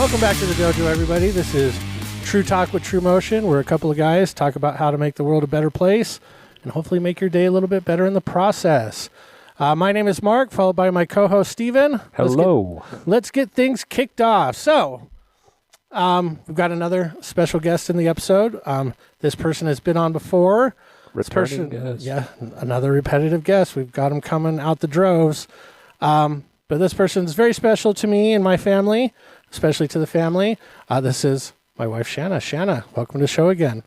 Welcome back to the dojo, everybody. This is True Talk with TruMotion, where a couple of guys talk about how to make the world a better place and hopefully make your day a little bit better in the process. My name is Mark, followed by my co-host Stephen. Hello. Let's get things kicked off. So, we've got another special guest in the episode. This person has been on before. Returning guest. Yeah, another repetitive guest. We've got them coming out the droves. But this person is very special to me and my family, especially to the family. This is my wife, Shana. Shana, welcome to the show again.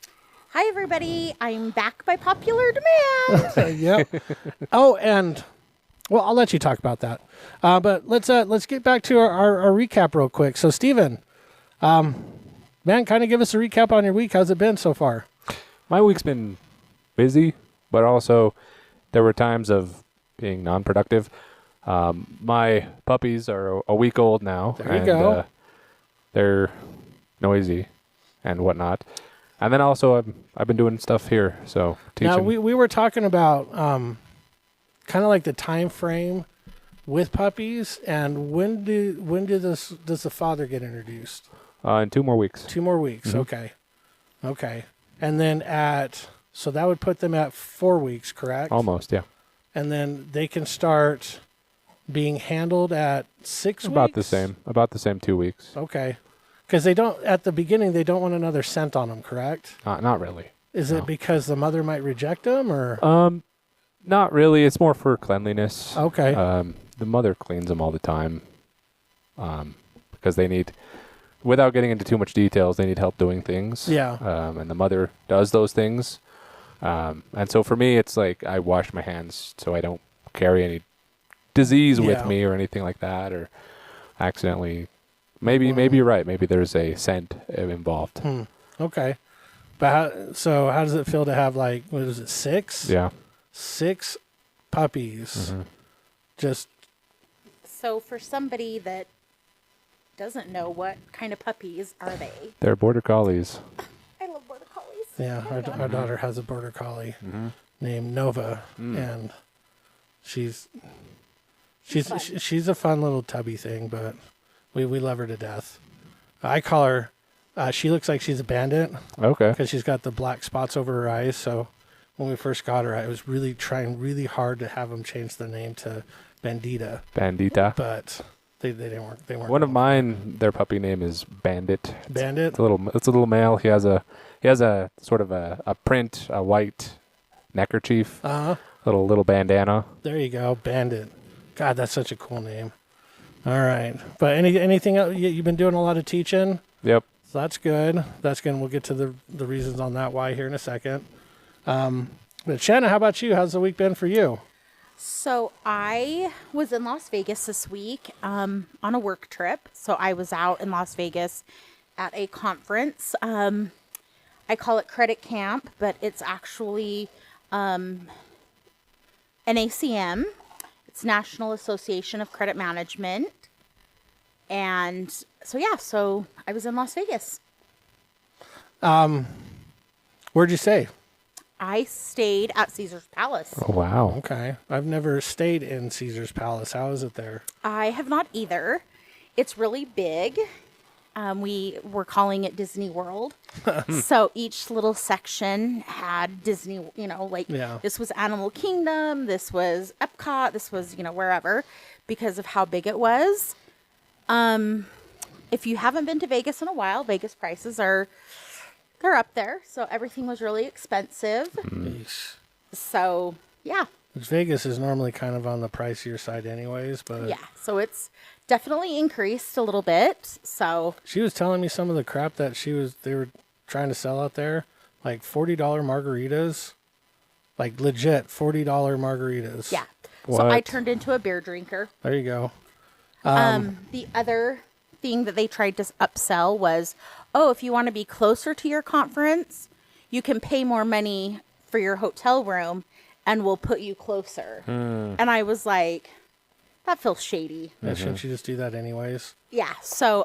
Hi, everybody. I'm back by popular demand. Yep. Oh, and, well, I'll let you talk about that. But let's get back to our recap real quick. So, Stephen, man, kind of give us a recap on your week. How's it been so far? My week's been busy, but also there were times of being non-productive. My puppies are a week old now. There you go. They're noisy and whatnot. And then also I've been doing stuff here, so teaching. Now, we were talking about kind of like the time frame with puppies, and when does the father get introduced? In 2 more weeks. 2 more weeks. Mm-hmm. Okay. And then so that would put them at 4 weeks, correct? Almost, yeah. And then they can start being handled at 6 weeks? About the same 2 weeks. Okay. Because at the beginning, they don't want another scent on them, correct? Not really. Is it because the mother might reject them, or? Not really. It's more for cleanliness. Okay. The mother cleans them all the time because they need, without getting into too much details, they need help doing things. Yeah. And the mother does those things. And so for me, it's like I wash my hands so I don't carry any disease with me or anything like that, or accidentally. Maybe you're right. Maybe there's a scent involved. Okay. But how does it feel to have, like, what is it, 6? Yeah. 6 puppies. Mm-hmm. Just. So for somebody that doesn't know, what kind of puppies are they? They're border collies. I love border collies. Yeah, our daughter has a border collie named Nova, and she's a fun little tubby thing, but we love her to death. I call her. She looks like she's a bandit. Okay. Because she's got the black spots over her eyes. So when we first got her, I was really trying really hard to have them change the name to Bandita. Bandita. But they didn't work. They weren't. One of mine, their puppy name is Bandit. Bandit. It's a little male. He has a sort of a print, a white neckerchief. Little bandana. There you go, Bandit. God, that's such a cool name. All right, but anything else? You've been doing a lot of teaching. Yep. So that's good. We'll get to the reasons on that why here in a second. But Shana, how about you? How's the week been for you? So I was in Las Vegas this week on a work trip. So I was out in Las Vegas at a conference. I call it Credit Camp, but it's actually NACM. It's National Association of Credit Management. And so I was in Las Vegas. Where'd you stay? I stayed at Caesar's Palace. Oh, wow. Okay. I've never stayed in Caesar's Palace. How is it there? I have not either. It's really big. We were calling it Disney World. So each little section had Disney, This was Animal Kingdom, this was Epcot, this was, wherever, because of how big it was. If you haven't been to Vegas in a while, Vegas prices they're up there. So everything was really expensive. So, yeah. Vegas is normally kind of on the pricier side anyways, but... Yeah, so it's definitely increased a little bit, so... She was telling me some of the crap that they were trying to sell out there, like $40 margaritas, like legit $40 margaritas. Yeah, What? So I turned into a beer drinker. There you go. The other thing that they tried to upsell was, if you want to be closer to your conference, you can pay more money for your hotel room, and we'll put you closer. And I was like, that feels shady. Yeah, shouldn't you just do that anyways? Yeah. So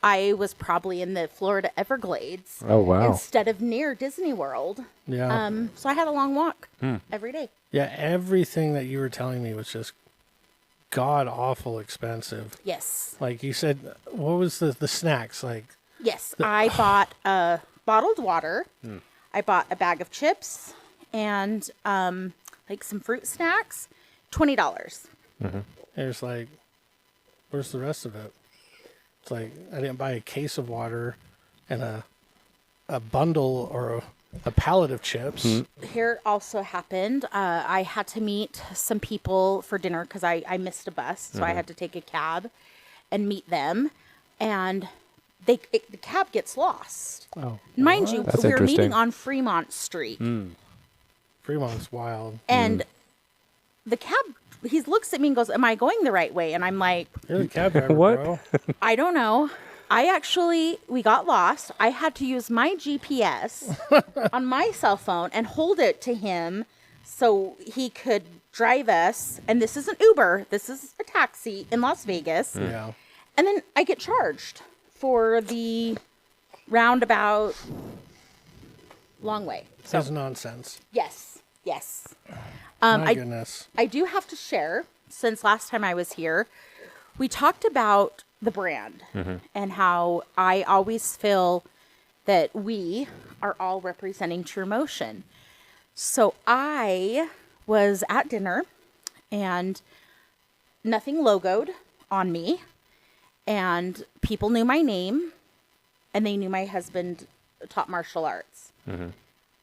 I was probably in the Florida Everglades. Oh, wow. Instead of near Disney World. Yeah. So I had a long walk every day. Yeah, everything that you were telling me was just god awful expensive. Yes. Like you said, what was the snacks like? Yes, I bought bottled water. I bought a bag of chips and like some fruit snacks. $20. It's like, where's the rest of it? It's like I didn't buy a case of water and a bundle or a pallet of chips. Here also happened. I had to meet some people for dinner because I missed a bus, so I had to take a cab and meet them, and the cab gets lost. Oh, Mind you, That's we were meeting interesting. on Fremont Street, Fremont's wild. and the cab. He looks at me and goes, "Am I going the right way?" And I'm like, You're the cab driver, What? bro. I don't know. We got lost. I had to use my GPS on my cell phone and hold it to him so he could drive us. And this isn't Uber. This is a taxi in Las Vegas. Yeah. And then I get charged for the roundabout long way. So, That's nonsense. yes. My goodness. I do have to share, since last time I was here, we talked about the brand and how I always feel that we are all representing TruMotion. So I was at dinner and nothing logoed on me, and people knew my name, and they knew my husband taught martial arts.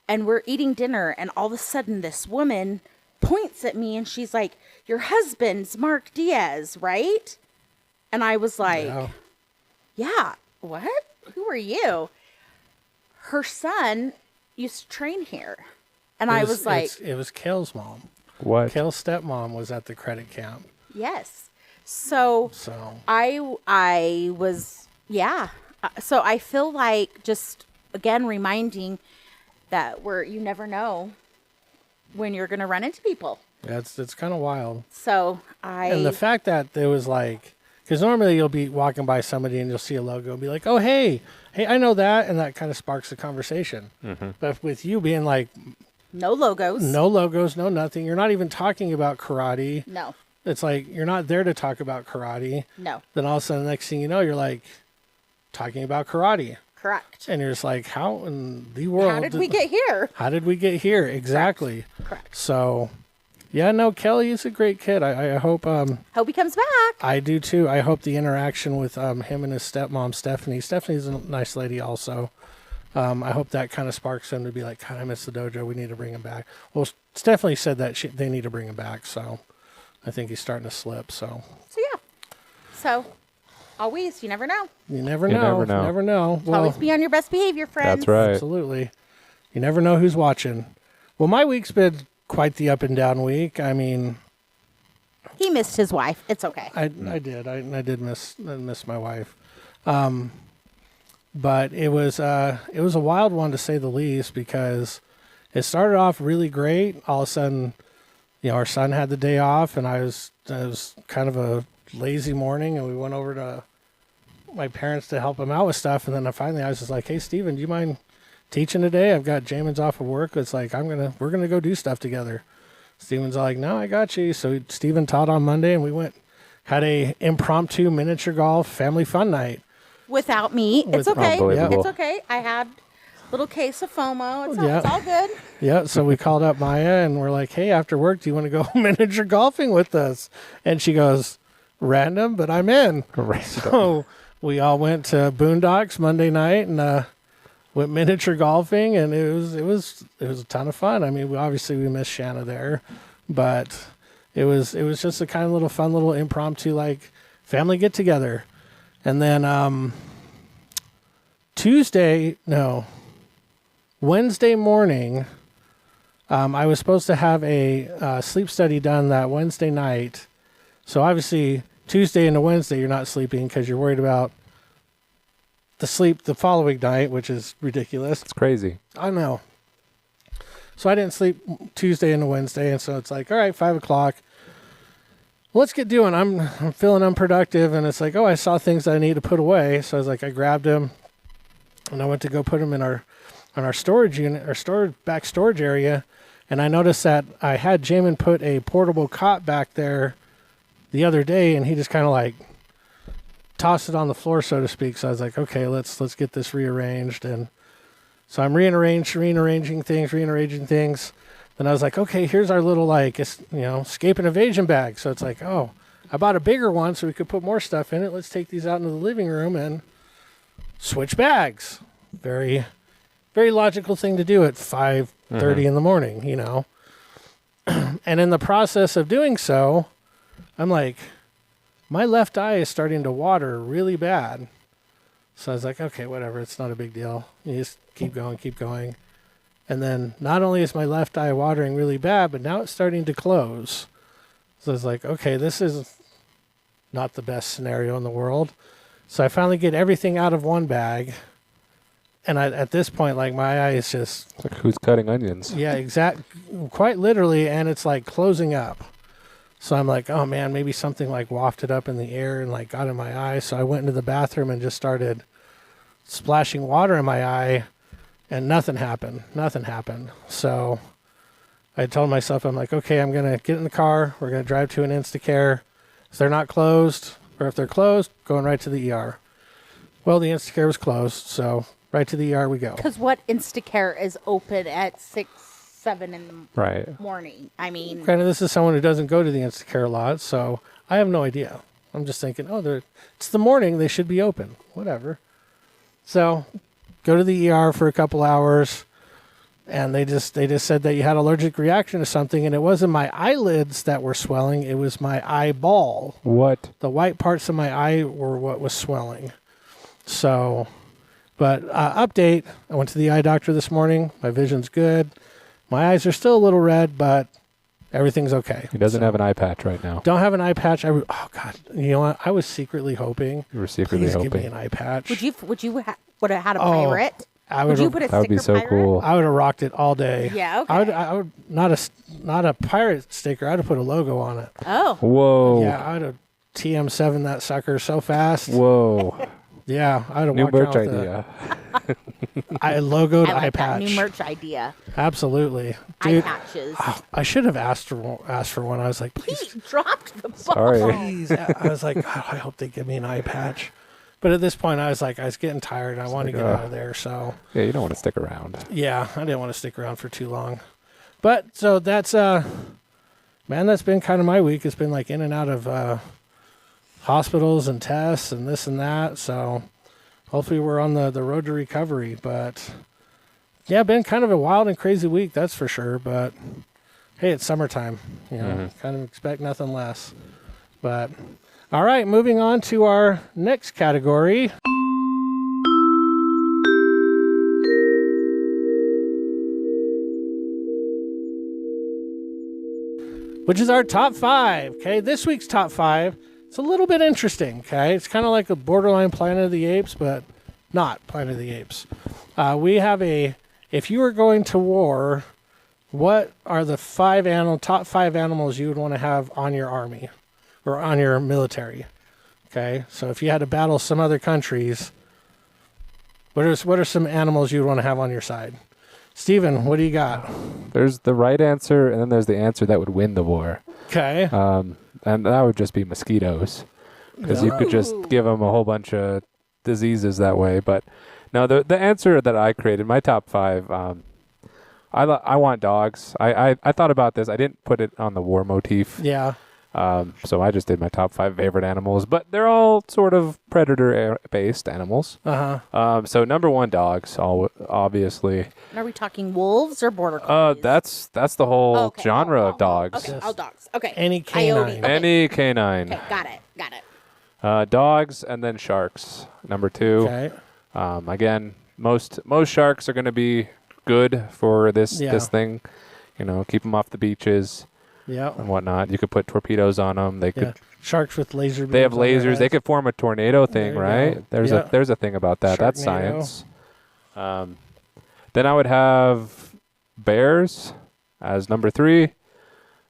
And we're eating dinner, and all of a sudden this woman points at me and she's like, "Your husband's Mark Diaz, right?" And I was like, yeah, what? Who are you? Her son used to train here. And I was like, it was Kale's mom. What? Kale's stepmom was at the credit camp. yes. So I was, yeah. So I feel like just, again, reminding that you never know when you're going to run into people. Yeah, it's kind of wild. So And the fact that there was like, because normally you'll be walking by somebody and you'll see a logo and be like, "Oh, hey, I know that," and that kind of sparks a conversation. But with you being like, no logos. no logos, no nothing, you're not even talking about karate. No. It's like you're not there to talk about karate. No. Then all of a sudden, the next thing you know, you're like talking about karate. Correct. And you're just like, how in the world? How did we get here? How did we get here? Exactly. Correct. So, yeah, no, Kelly is a great kid. I hope. Hope he comes back. I do too. I hope the interaction with him and his stepmom, Stephanie. Stephanie's a nice lady also. I hope that kind of sparks him to be like, "God, I miss the dojo. We need to bring him back." Well, Stephanie said that they need to bring him back. So, I think he's starting to slip. So yeah. So, always, you never know. you never You know. never know. Never know. Well, Always be on your best behavior, friends. That's right. absolutely. You never know who's watching. Well, my week's been quite the up and down week. I mean, He missed his wife. It's okay. I did. I did miss my wife. But it was a wild one to say the least, because it started off really great. All of a sudden, our son had the day off, and it was kind of a lazy morning, and we went over to my parents to help him out with stuff. And then finally I was just like, "Hey, Steven, do you mind teaching today? I've got Jamin's off of work. It's like, we're going to go do stuff together." Steven's like, "No, I got you." So Steven taught on Monday, and we had a impromptu miniature golf family fun night. Without me, it's okay. Unbelievable. It's okay. I had a little case of FOMO. It's Yeah. all good. Yeah. So we called up Maya and we're like, "Hey, after work, do you want to go miniature golfing with us?" And she goes, "Random, but I'm in." So we all went to Boondocks Monday night and went miniature golfing, and it was a ton of fun. I mean, we missed Shana there, but it was just a kind of little fun little impromptu like family get together. And then Wednesday morning, I was supposed to have a sleep study done that Wednesday night. So obviously Tuesday into Wednesday you're not sleeping because you're worried about the sleep the following night, which is ridiculous. It's crazy. I know. So I didn't sleep Tuesday into Wednesday, and so it's like, all right, 5:00. Let's get doing. I'm feeling unproductive, and it's like, oh, I saw things that I need to put away. So I was like, I grabbed them, and I went to go put them in our storage unit, our back storage area, and I noticed that I had Jamin put a portable cot back there the other day, and he just kind of like tossed it on the floor, so to speak. So I was like, okay, let's get this rearranged. And so I'm rearranging things. Then I was like, okay, here's our little like, escape and evasion bag. So it's like, oh, I bought a bigger one so we could put more stuff in it. Let's take these out into the living room and switch bags. Very, very logical thing to do at 5:30 in the morning, And in the process of doing so, I'm like, my left eye is starting to water really bad. So I was like, okay, whatever. It's not a big deal. You just keep going. And then not only is my left eye watering really bad, but now it's starting to close. So I was like, okay, this is not the best scenario in the world. So I finally get everything out of one bag. And at this point, like my eye is just... Like who's cutting onions? Yeah, quite literally. And it's like closing up. So I'm like, oh man, maybe something like wafted up in the air and like got in my eye. So I went into the bathroom and just started splashing water in my eye, and nothing happened. So I told myself, I'm like, okay, I'm going to get in the car. We're going to drive to an Instacare. If they're not closed, or if they're closed, going right to the ER. Well, the Instacare was closed, so right to the ER we go. Because what Instacare is open at 6, 7 in the morning? I mean... Granted, this is someone who doesn't go to the Instacare a lot, so I have no idea. I'm just thinking, it's the morning, they should be open. Whatever. So, go to the ER for a couple hours, and they just said that you had allergic reaction to something, and it wasn't my eyelids that were swelling, it was my eyeball. What? The white parts of my eye were what was swelling. So, but update, I went to the eye doctor this morning. My vision's good. My eyes are still a little red, but everything's okay. He doesn't have an eye patch right now. Don't have an eye patch. Oh God! You know what? I was secretly hoping. You were secretly hoping. Give me an eye patch. Would you would have had a pirate? Would you put a that would be so pirate? cool. I would have rocked it all day. Yeah. Okay. I would not a pirate sticker. I'd have put a logo on it. Oh. Whoa. Yeah, I'd have TM7 that sucker so fast. Whoa. Yeah, I'd have New walked merch around idea. I logoed I like eye that patch. new merch idea. Absolutely, Eye dude. patches. I should have asked for one. I was like, please. He dropped the ball. Sorry. Please. I was like, God, I hope they give me an eye patch. But at this point, I was getting tired. I wanted to get out of there. So yeah, you don't want to stick around. yeah, I didn't want to stick around for too long. But so that's man, that's been kind of my week. It's been like in and out of hospitals and tests and this and that. So hopefully we're on the road to recovery. But yeah, been kind of a wild and crazy week, that's for sure. But hey, it's summertime. Kind of expect nothing less. But all right, moving on to our next category. Which is our top 5. Okay, this week's top 5. It's a little bit interesting. Okay, it's kind of like a borderline Planet of the Apes, but not Planet of the Apes. We have if you were going to war, what are the top 5 animals you would want to have on your army or on your military? Okay, so if you had to battle some other countries, what are some animals you'd want to have on your side? Steven, what do you got? There's the right answer, and then there's the answer that would win the war. Okay. And that would just be mosquitoes, because you could just give them a whole bunch of diseases that way. But no, the answer that I created, my top 5, I want dogs. I thought about this. I didn't put it on the war motif. Yeah. So I just did my top 5 favorite animals, but they're all sort of predator-based animals. So number 1, dogs, obviously. Are we talking wolves or border collies? That's the whole genre of dogs. Okay, all dogs. Okay. Any canine. Okay. Any canine. Okay, got it. Dogs, and then sharks, number 2. Okay. Again, most sharks are going to be good for this thing. Keep them off the beaches. Yeah. And whatnot. You could put torpedoes on them. They could. Sharks with laser beams. They have lasers. They could form a tornado thing, right? Go. There's a thing about that. That's science. Then I would have bears as number 3,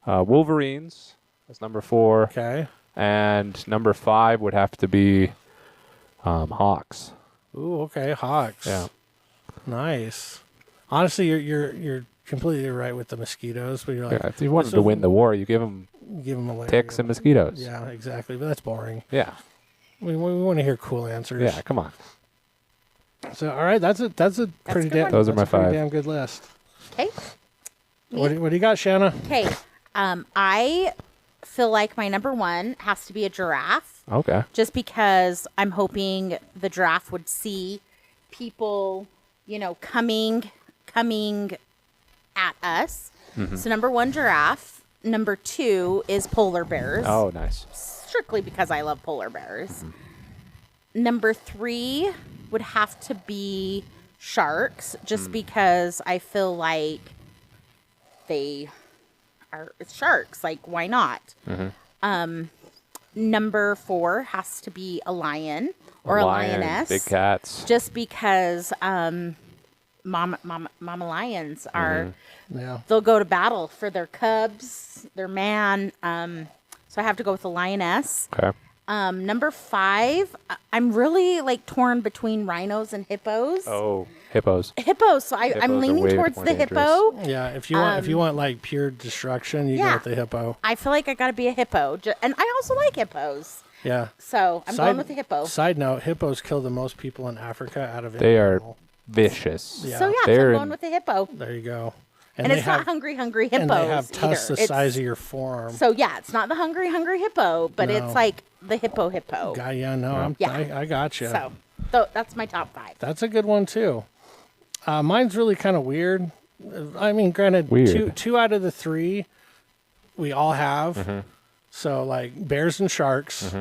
wolverines as number 4. Okay. And number 5 would have to be Hawks. Ooh, okay, Hawks. Yeah. Nice. Honestly, you're completely right with the mosquitoes, but you're like, Yeah, if you wanted to win the war, you give them malaria. ticks and mosquitoes. Yeah, exactly. But that's boring. Yeah. We want to hear cool answers. Yeah, come on. So, all right, that's a pretty damn. Those are my pretty 5. damn good list. Okay. What do you got, Shana? Okay. I feel like my number 1 has to be a giraffe. Okay. Just because I'm hoping the giraffe would see people, coming at us. So number 1, giraffe. Number 2 is polar bears. Oh, nice. Strictly because I love polar bears. Number 3 would have to be sharks, just because I feel like they are sharks. Like, why not? Number 4 has to be a lion or a lioness. Big cats. Just because mama lions are, they'll go to battle for their cubs, their man. So I have to go with the lioness. Okay. Number 5, I'm really torn between rhinos and hippos. Oh, hippos. Hippos. So I'm leaning towards the hippo. Yeah, if you want like pure destruction, you go with the hippo. I feel like I got to be a hippo, and I also like hippos. Yeah. So I'm going with the hippo. Side note: hippos kill the most people in Africa out of any They are animal. vicious. Yeah. So I'm going with the hippo. There you go. And it's not hungry hippos. And they have tusks either. the size of your forearm. So yeah, it's not the hungry hippo, but it's like the hippo. I got you. So that's my top 5. That's a good one too. Mine's really kind of weird. I mean, granted, two out of the 3 we all have. So like bears and sharks.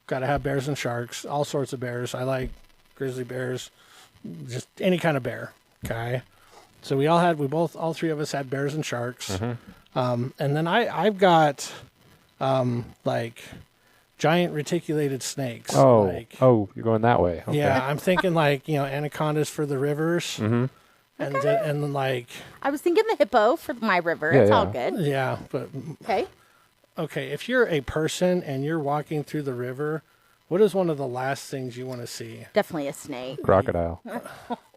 Got to have bears and sharks. All sorts of bears. I like grizzly bears. Just any kind of bear. Okay. So all 3 of us had bears and sharks. And then I've got like giant reticulated snakes. Oh, you're going that way. Okay. Yeah, I'm thinking like, anacondas for the rivers. And then like... I was thinking the hippo for my river. It's all good. Yeah, but... Okay, if you're a person and you're walking through the river, what is one of the last things you want to see? Definitely a snake. Crocodile.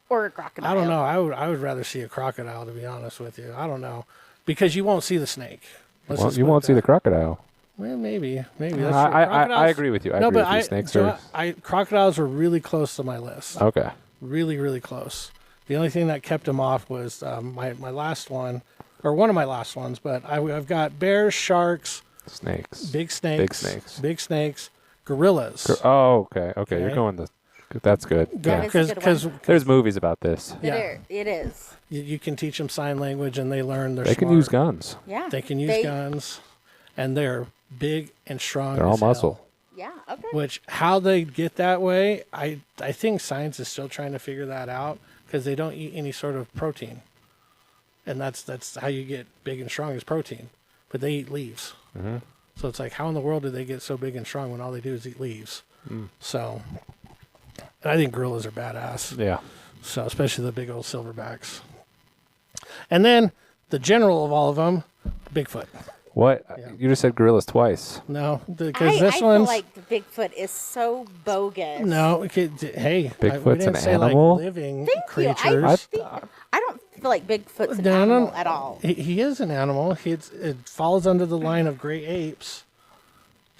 Or a crocodile. I don't know. I would rather see a crocodile, to be honest with you. I don't know. Because you won't see the snake. You won't see the crocodile. Well, maybe. That's true. I agree with you. I agree with you. Snakes are... crocodiles were really close to my list. Okay. Really, really close. The only thing that kept them off was my last one, or one of my last ones. But I've got bears, sharks, big snakes, gorillas. Okay. You're going that's good. Because there's movies about this. Yeah. It is. You can teach them sign language, and they learn. They can use guns. Yeah. They can use guns, and they're big and strong. They're all muscle. Yeah. Okay. Which how they get that way, I think science is still trying to figure that out, because they don't eat any sort of protein, and that's how you get big and strong is protein, but they eat leaves. So it's like, how in the world do they get so big and strong when all they do is eat leaves? So, and I think gorillas are badass. Yeah. So especially the big old silverbacks. And then the general of all of them, Bigfoot. What? Yeah. You just said gorillas twice. No, because this I one's... feel like the Bigfoot is so bogus. No, hey. Bigfoot's an say animal? Like living Thank creatures. You. I don't feel like Bigfoot's an animal at all. He is an animal. It falls under the line of gray apes,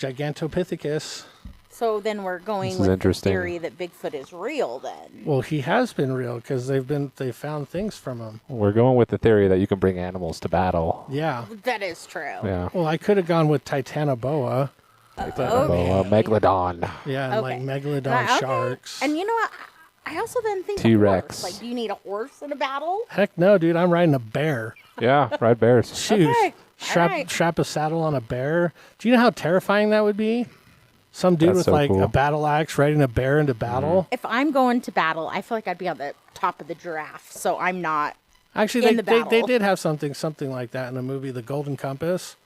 Gigantopithecus. So then we're going with the theory that Bigfoot is real then. Well, he has been real because they found things from him. We're going with the theory that you can bring animals to battle. Yeah. That is true. Yeah. Well, I could have gone with Titanoboa. Megalodon. Yeah, like megalodon sharks. And you know what? I also then think T-Rex. Like, do you need a horse in a battle? Heck no, dude. I'm riding a bear. Yeah, ride bears. Shoot. Okay. Strap a saddle on a bear. Do you know how terrifying that would be? Some dude with a battle axe riding a bear into battle. If I'm going to battle, I feel like I'd be on the top of the giraffe, so I'm not. Actually, they did have something like that in the movie The Golden Compass,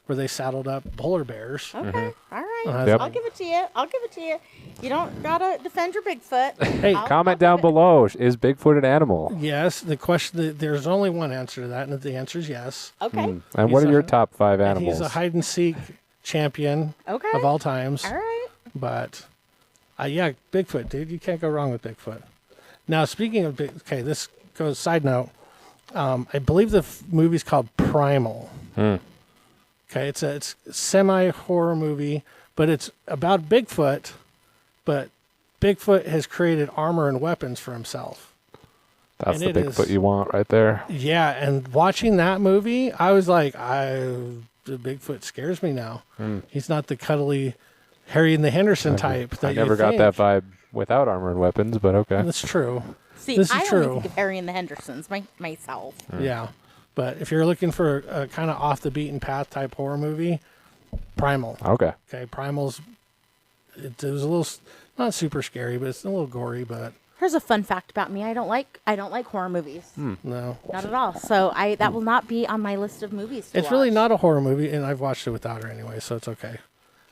where they saddled up polar bears. Okay, all right. I'll give it to you. You don't gotta defend your Bigfoot. Hey, comment down below. Is Bigfoot an animal? Yes. The question. There's only one answer to that, and the answer is yes. Okay. And what are your top 5 animals? He's a hide and seek champion of all times. All right. But, Bigfoot, dude. You can't go wrong with Bigfoot. Now, speaking of this goes side note. I believe the movie's called Primal. Okay, it's a semi-horror movie, but it's about Bigfoot, but Bigfoot has created armor and weapons for himself. That's the Bigfoot you want right there. Yeah, and watching that movie, I was like, the Bigfoot scares me now. He's not the cuddly Harry and the Henderson type. I never got that vibe without armor and weapons, but okay. That's true. See, I only think of Harry and the Hendersons myself. Yeah, but if you're looking for a kind of off the beaten path type horror movie, Primal. Okay. Okay, Primal's. It was a little not super scary, but it's a little gory. But here's a fun fact about me: I don't like horror movies. No, not at all. So that will not be on my list of movies. It's really not a horror movie, and I've watched it without her anyway, so it's okay.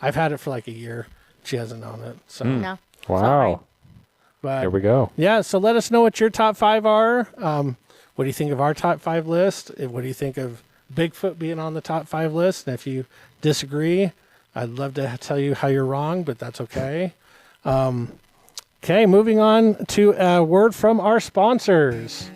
I've had it for like a year. She hasn't known it. So no. Wow. Sorry. But here we go. Yeah, so let us know what your top 5 are. What do you think of our top 5 list? What do you think of Bigfoot being on the top 5 list? And if you disagree, I'd love to tell you how you're wrong, but that's okay. Okay, moving on to a word from our sponsors.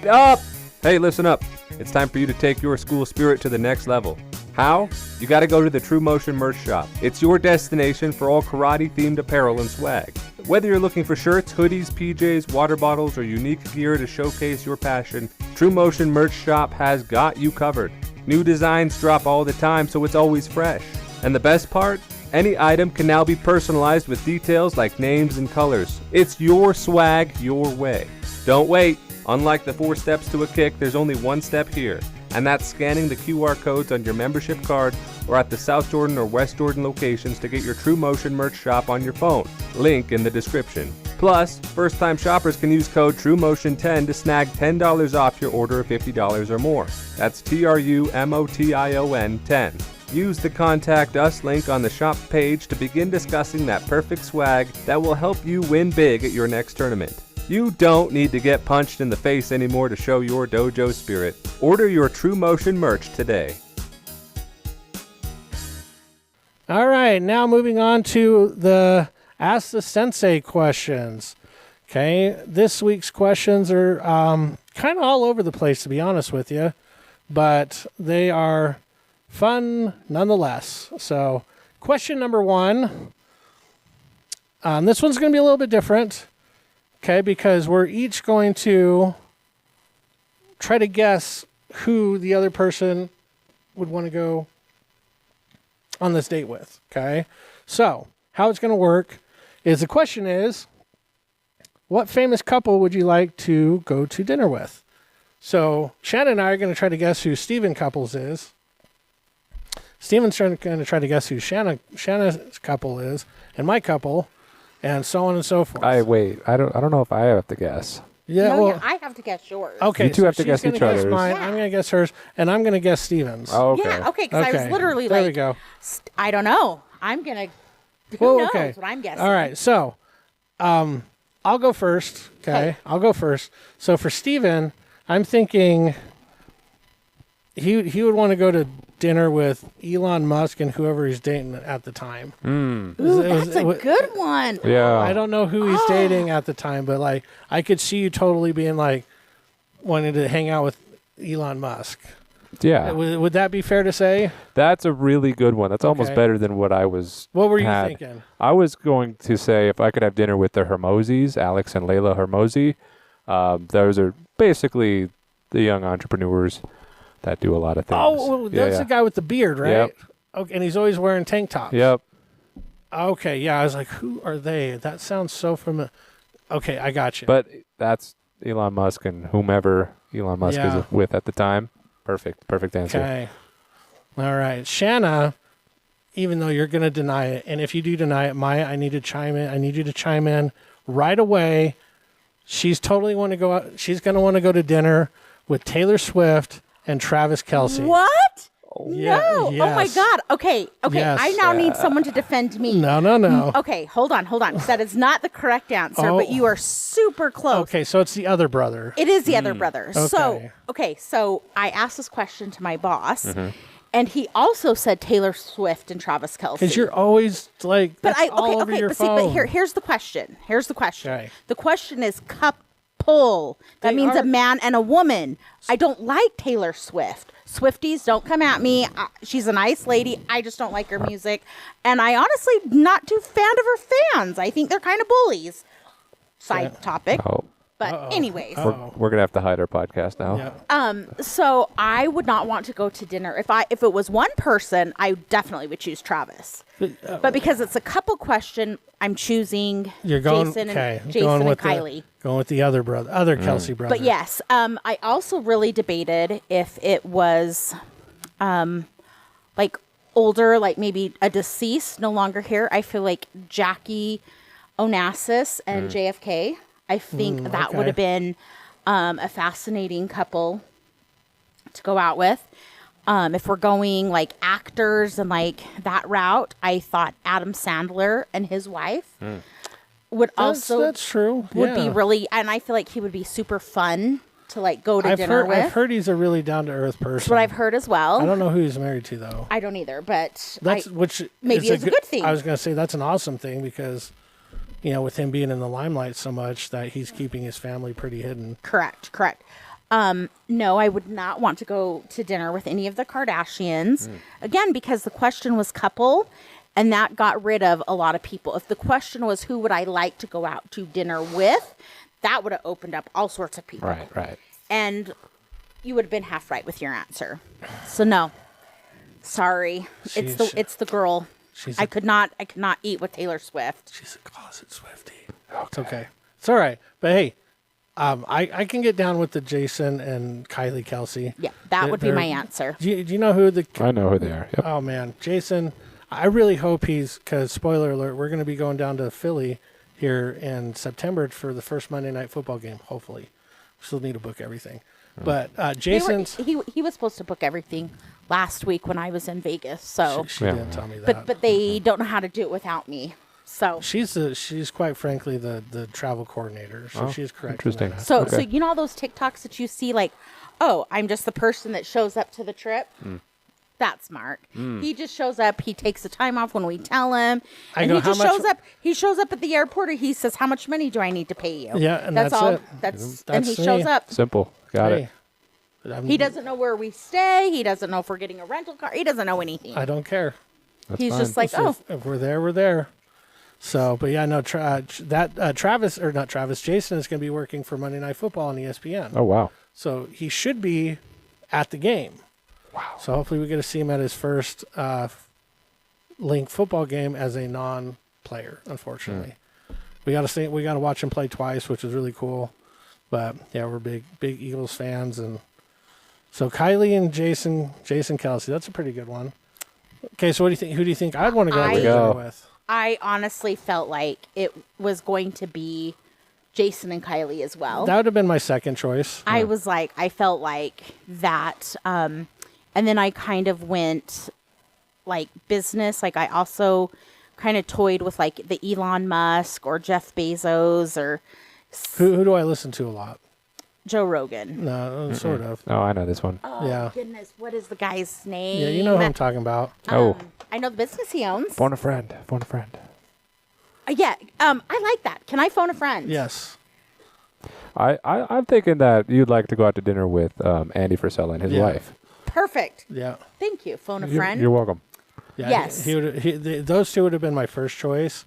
Up! Hey, listen up. It's time for you to take your school spirit to the next level. How? You gotta go to the TruMotion merch shop. It's your destination for all karate-themed apparel and swag. Whether you're looking for shirts, hoodies, PJs, water bottles, or unique gear to showcase your passion, TruMotion merch shop has got you covered. New designs drop all the time, so it's always fresh. And the best part? Any item can now be personalized with details like names and colors. It's your swag, your way. Don't wait. Unlike the 4 steps to a kick, there's only one step here, and that's scanning the QR codes on your membership card or at the South Jordan or West Jordan locations to get your TruMotion merch shop on your phone. Link in the description. Plus, first-time shoppers can use code TruMotion10 to snag $10 off your order of $50 or more. That's TRUMOTION 10. Use the Contact Us link on the shop page to begin discussing that perfect swag that will help you win big at your next tournament. You don't need to get punched in the face anymore to show your dojo spirit. Order your TruMotion merch today. All right, now moving on to the Ask the Sensei questions. Okay, this week's questions are kind of all over the place, to be honest with you, but they are fun nonetheless. So, question number 1. This one's going to be a little bit different. Okay, because we're each going to try to guess who the other person would want to go on this date with. Okay, so how it's going to work is the question is, what famous couple would you like to go to dinner with? So Shana and I are going to try to guess who Stephen Couples is. Stephen's going to try to guess who Shana's couple is, and my couple. And so on and so forth. I don't know if I have to guess. Yeah, yeah, I have to guess yours. Okay, you two have to guess each other's. Mine, Yeah. I'm going to guess hers, and I'm going to guess Steven's. Oh, okay. Yeah, okay, because I was literally there like, we go. I don't know. I'm going to, who Well, knows okay. what I'm guessing. All right, so I'll go first. Okay, I'll go first. So for Steven, I'm thinking he would want to go to dinner with Elon Musk and whoever he's dating at the time. Ooh, that's a good one. Yeah. I don't know who he's dating at the time, but like I could see you totally being like wanting to hang out with Elon Musk. Yeah. Would that be fair to say? That's a really good one. That's almost better than what I was. What were you thinking? I was going to say if I could have dinner with the Hermosis, Alex and Layla Hermosi. Those are basically the young entrepreneurs that do a lot of things. Oh, that's the guy with the beard, right? Yep. Okay, and he's always wearing tank tops. Yep. Okay, yeah, I was like, who are they? That sounds so familiar. Okay, I got you. But that's Elon Musk and whomever Elon Musk is with at the time. Perfect answer. Okay. All right. Shana, even though you're going to deny it, and if you do deny it, Maya, I need to chime in. I need you to chime in right away. She's totally want to go out. She's going to want to go to dinner with Taylor Swift and Travis Kelce. What? Yeah, No. yes. Oh my God. Okay. Yes. I now need someone to defend me. No. Okay, hold on. That is not the correct answer, but you are super close. Okay, so it's the other brother. It is the other brother. Okay. So I asked this question to my boss, And he also said Taylor Swift and Travis Kelce. Because you're always like, that's all over your phone. But here's the question. Okay. The question is couple. That means a man and a woman. I don't like Taylor Swift. Swifties, don't come at me. She's a nice lady. I just don't like her music. And I honestly not too fan of her fans. I think they're kind of bullies. Side topic. Oh. But anyways. We're going to have to hide our podcast now. Yeah. So I would not want to go to dinner. If it was one person, I definitely would choose Travis. But because it's a couple question, I'm choosing Jason and Kylie. Going with the other Kelce brother. But yes, I also really debated if it was like older, like maybe a deceased, no longer here. I feel like Jackie Onassis and JFK. I think that would have been a fascinating couple to go out with. If we're going like actors and like that route, I thought Adam Sandler and his wife would that's true. Would be really, and I feel like he would be super fun to like go to dinner with. I've heard he's a really down to earth person. That's what I've heard as well. I don't know who he's married to though. I don't either, but maybe it's a good thing. I was going to say that's an awesome thing because, you know, with him being in the limelight so much that he's keeping his family pretty hidden. Correct. No, I would not want to go to dinner with any of the Kardashians. Again, because the question was couple, and that got rid of a lot of people. If the question was who would I like to go out to dinner with, that would have opened up all sorts of people. Right. And you would have been half right with your answer. So no. Sorry. It's the girl. I could not eat with Taylor Swift. She's a closet Swiftie. It's okay. It's all right. But hey, I can get down with the Jason and Kylie Kelce. Yeah, that would be my answer. Do you know who I know who they are. Yep. Oh man, Jason. I really hope because spoiler alert, we're going to be going down to Philly here in September for the first Monday Night Football game. Hopefully, we still need to book everything. But Jason's he was supposed to book everything last week when I was in Vegas. So she didn't tell me that. But they don't know how to do it without me. So she's quite frankly the travel coordinator. So she's correct. Interesting. So you know all those TikToks that you see like, oh, I'm just the person that shows up to the trip. That's Mark. He just shows up. He takes the time off when we tell him, and he just shows up. He shows up at the airport. And he says, "How much money do I need to pay you?" Yeah, and that's all. it. And he shows up. Simple. Got it. He doesn't know where we stay. He doesn't know if we're getting a rental car. He doesn't know anything. I don't care. He's just like, if we're there, we're there. So, but yeah, no, Jason is going to be working for Monday Night Football on ESPN. Oh, wow. So he should be at the game. Wow. So hopefully we get to see him at his first Link football game as a non-player, unfortunately. We got to watch him play twice, which is really cool. But yeah, we're big Eagles fans. And so Kylie and Jason Kelce, that's a pretty good one. Okay, so what do you think? Who do you think I'd want to go to dinner with? I honestly felt like it was going to be Jason and Kylie as well. That would have been my second choice. I felt like that. And then I kind of went like business. Like I also kind of toyed with like the Elon Musk or Jeff Bezos or. Who do I listen to a lot? Joe Rogan. No, sort of. Oh, I know this one. Oh, yeah. Goodness. What is the guy's name? Yeah, you know who I'm talking about. I know the business he owns. Phone a friend. Yeah. I like that. Can I phone a friend? Yes. I'm thinking that you'd like to go out to dinner with Andy Frisella and his wife. Perfect. Yeah. Thank you. Phone a friend. You're welcome. Yeah, yes. Those two would have been my first choice.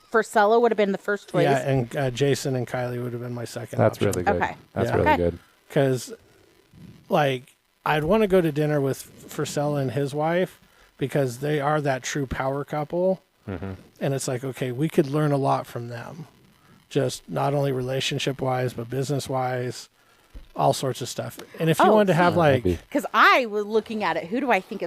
Frisella would have been the first choice. Yeah, and Jason and Kylie would have been my second That's option. really good. Okay. That's really good. Because, like, I'd want to go to dinner with Frisella and his wife because they are that true power couple. Mm-hmm. And it's like, okay, we could learn a lot from them. Just not only relationship-wise, but business-wise, all sorts of stuff. And if you wanted to have, like... Because I was looking at it, who do I think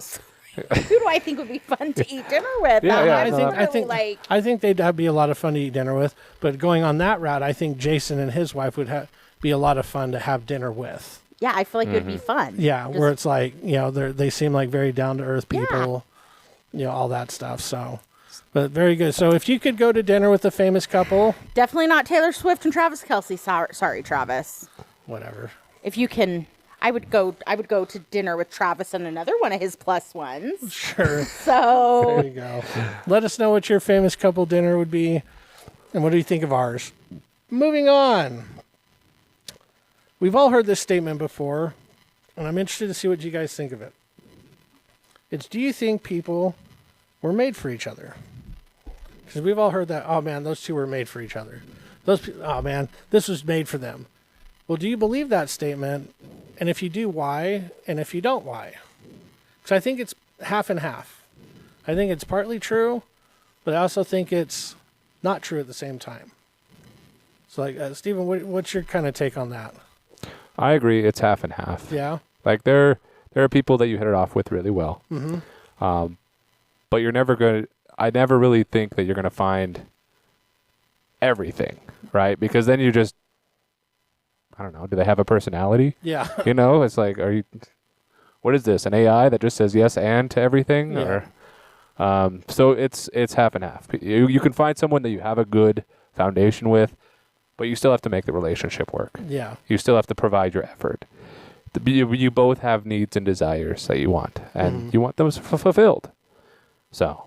would be fun to eat dinner with? I think they'd be a lot of fun to eat dinner with. But going on that route, I think Jason and his wife would be a lot of fun to have dinner with. Yeah, I feel like it would be fun. Yeah, where it's like, you know, they seem like very down to earth people, you know, all that stuff. So, but very good. So if you could go to dinner with a famous couple, definitely not Taylor Swift and Travis Kelce. Sorry, Travis. Whatever. If you can, I would go to dinner with Travis and another one of his plus ones. Sure. So there you go. Let us know what your famous couple dinner would be, and what do you think of ours? Moving on. We've all heard this statement before, and I'm interested to see what you guys think of it. It's, do you think people were made for each other? Because we've all heard that, oh man, those two were made for each other. Oh man, this was made for them. Well, do you believe that statement? And if you do, why? And if you don't, why? Because I think it's half and half. I think it's partly true, but I also think it's not true at the same time. So, like, Stephen, what's your kind of take on that? I agree. It's half and half. Yeah. Like there are people that you hit it off with really well. Mm-hmm. But you're never going to, I never really think that you're going to find everything, right? Because then you just, I don't know, do they have a personality? Yeah. You know, it's like, what is this, an AI that just says yes and to everything? Yeah. Or, so it's half and half. You can find someone that you have a good foundation with, but you still have to make the relationship work. Yeah. You still have to provide your effort. You both have needs and desires that you want, and you want those fulfilled. So,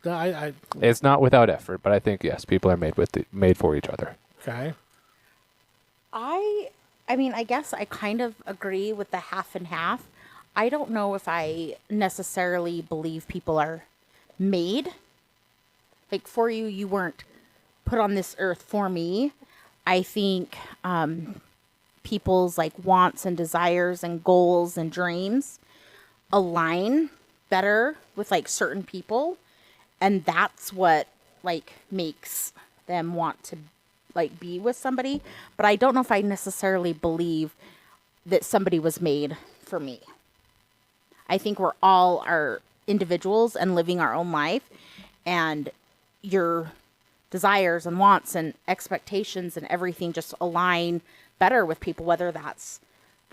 it's not without effort, but I think yes, people are made for each other. Okay. I mean, I guess I kind of agree with the half and half. I don't know if I necessarily believe people are made. Like, for you, you weren't put on this earth for me. I think people's like wants and desires and goals and dreams align better with like certain people, and that's what like makes them want to like be with somebody. But I don't know if I necessarily believe that somebody was made for me. I think we're all our individuals and living our own life, and your desires and wants and expectations and everything just align better with people, whether that's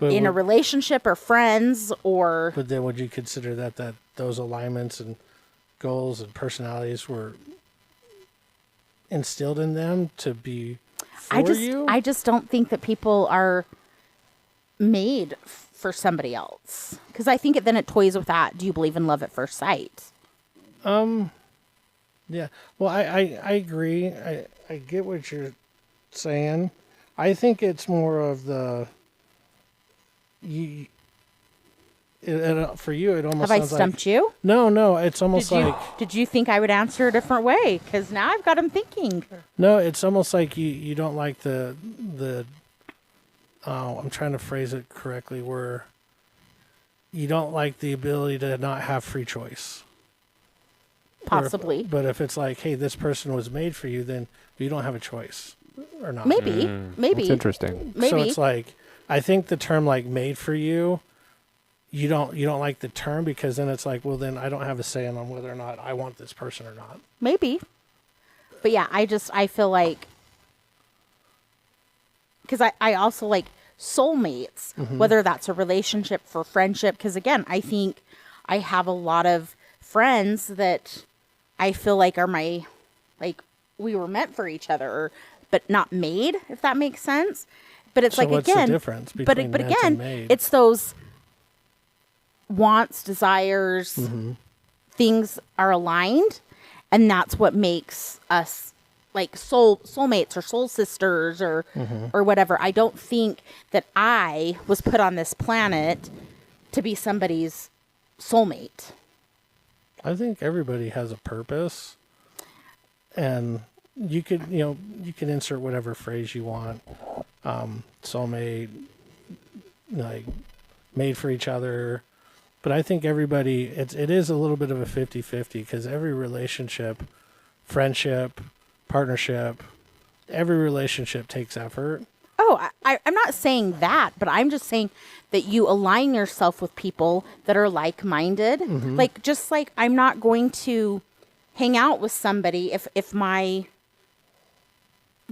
in a relationship or friends or... But then would you consider that those alignments and goals and personalities were instilled in them to be for you? I just don't think that people are made for somebody else. Because I think then it toys with that. Do you believe in love at first sight? Yeah. Well, I agree. I get what you're saying. I think it's more of the... for you, it almost Have I sounds stumped like, you? No. It's almost Did you think I would answer a different way? Because now I've got them thinking. No, it's almost like you don't like the I'm trying to phrase it correctly, where you don't like the ability to not have free choice. Possibly. But if it's like, hey, this person was made for you, then you don't have a choice or not. Maybe. That's interesting. Maybe. So it's like, I think the term like made for you, you don't like the term, because then it's like, well, then I don't have a say on whether or not I want this person or not. Maybe. But yeah, I feel like, because I also like soulmates, whether that's a relationship for friendship. Because again, I think I have a lot of friends that I feel like are my, like, we were meant for each other, but not made, if that makes sense. But it's So like, what's again, the difference but between meant again, and made? it's those wants, desires, things are aligned, and that's what makes us like soulmates or soul sisters or whatever. I don't think that I was put on this planet to be somebody's soulmate. I think everybody has a purpose, and you could insert whatever phrase you want. Soulmate, like made for each other. But I think everybody, it is a little bit of a 50-50, because every relationship, friendship, partnership, every relationship takes effort. Oh, I'm not saying that, but I'm just saying that you align yourself with people that are like-minded. Like, just like I'm not going to hang out with somebody if my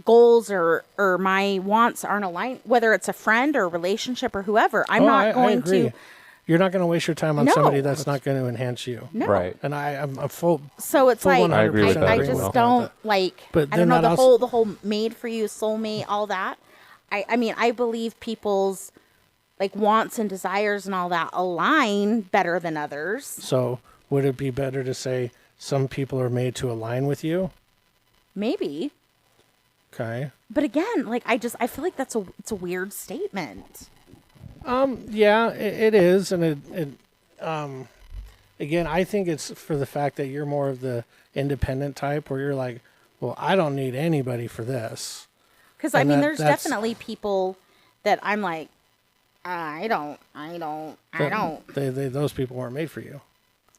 goals or my wants aren't aligned, whether it's a friend or a relationship or whoever. I'm not going I agree. to. You're not going to waste your time on No. somebody that's not going to enhance you. No. Right. And I'm a full... So it's full like 100% I agree with that I as just well. don't like. But I don't know then that the whole made for you, soulmate, all that. I mean, I believe people's like wants and desires and all that align better than others. So would it be better to say some people are made to align with you? Maybe. Okay. But again, like I feel like it's a weird statement. Yeah, it is, and again, I think it's for the fact that you're more of the independent type, where you're like, well, I don't need anybody for this. Because I mean, there's definitely people that I'm like, I don't. Those people weren't made for you.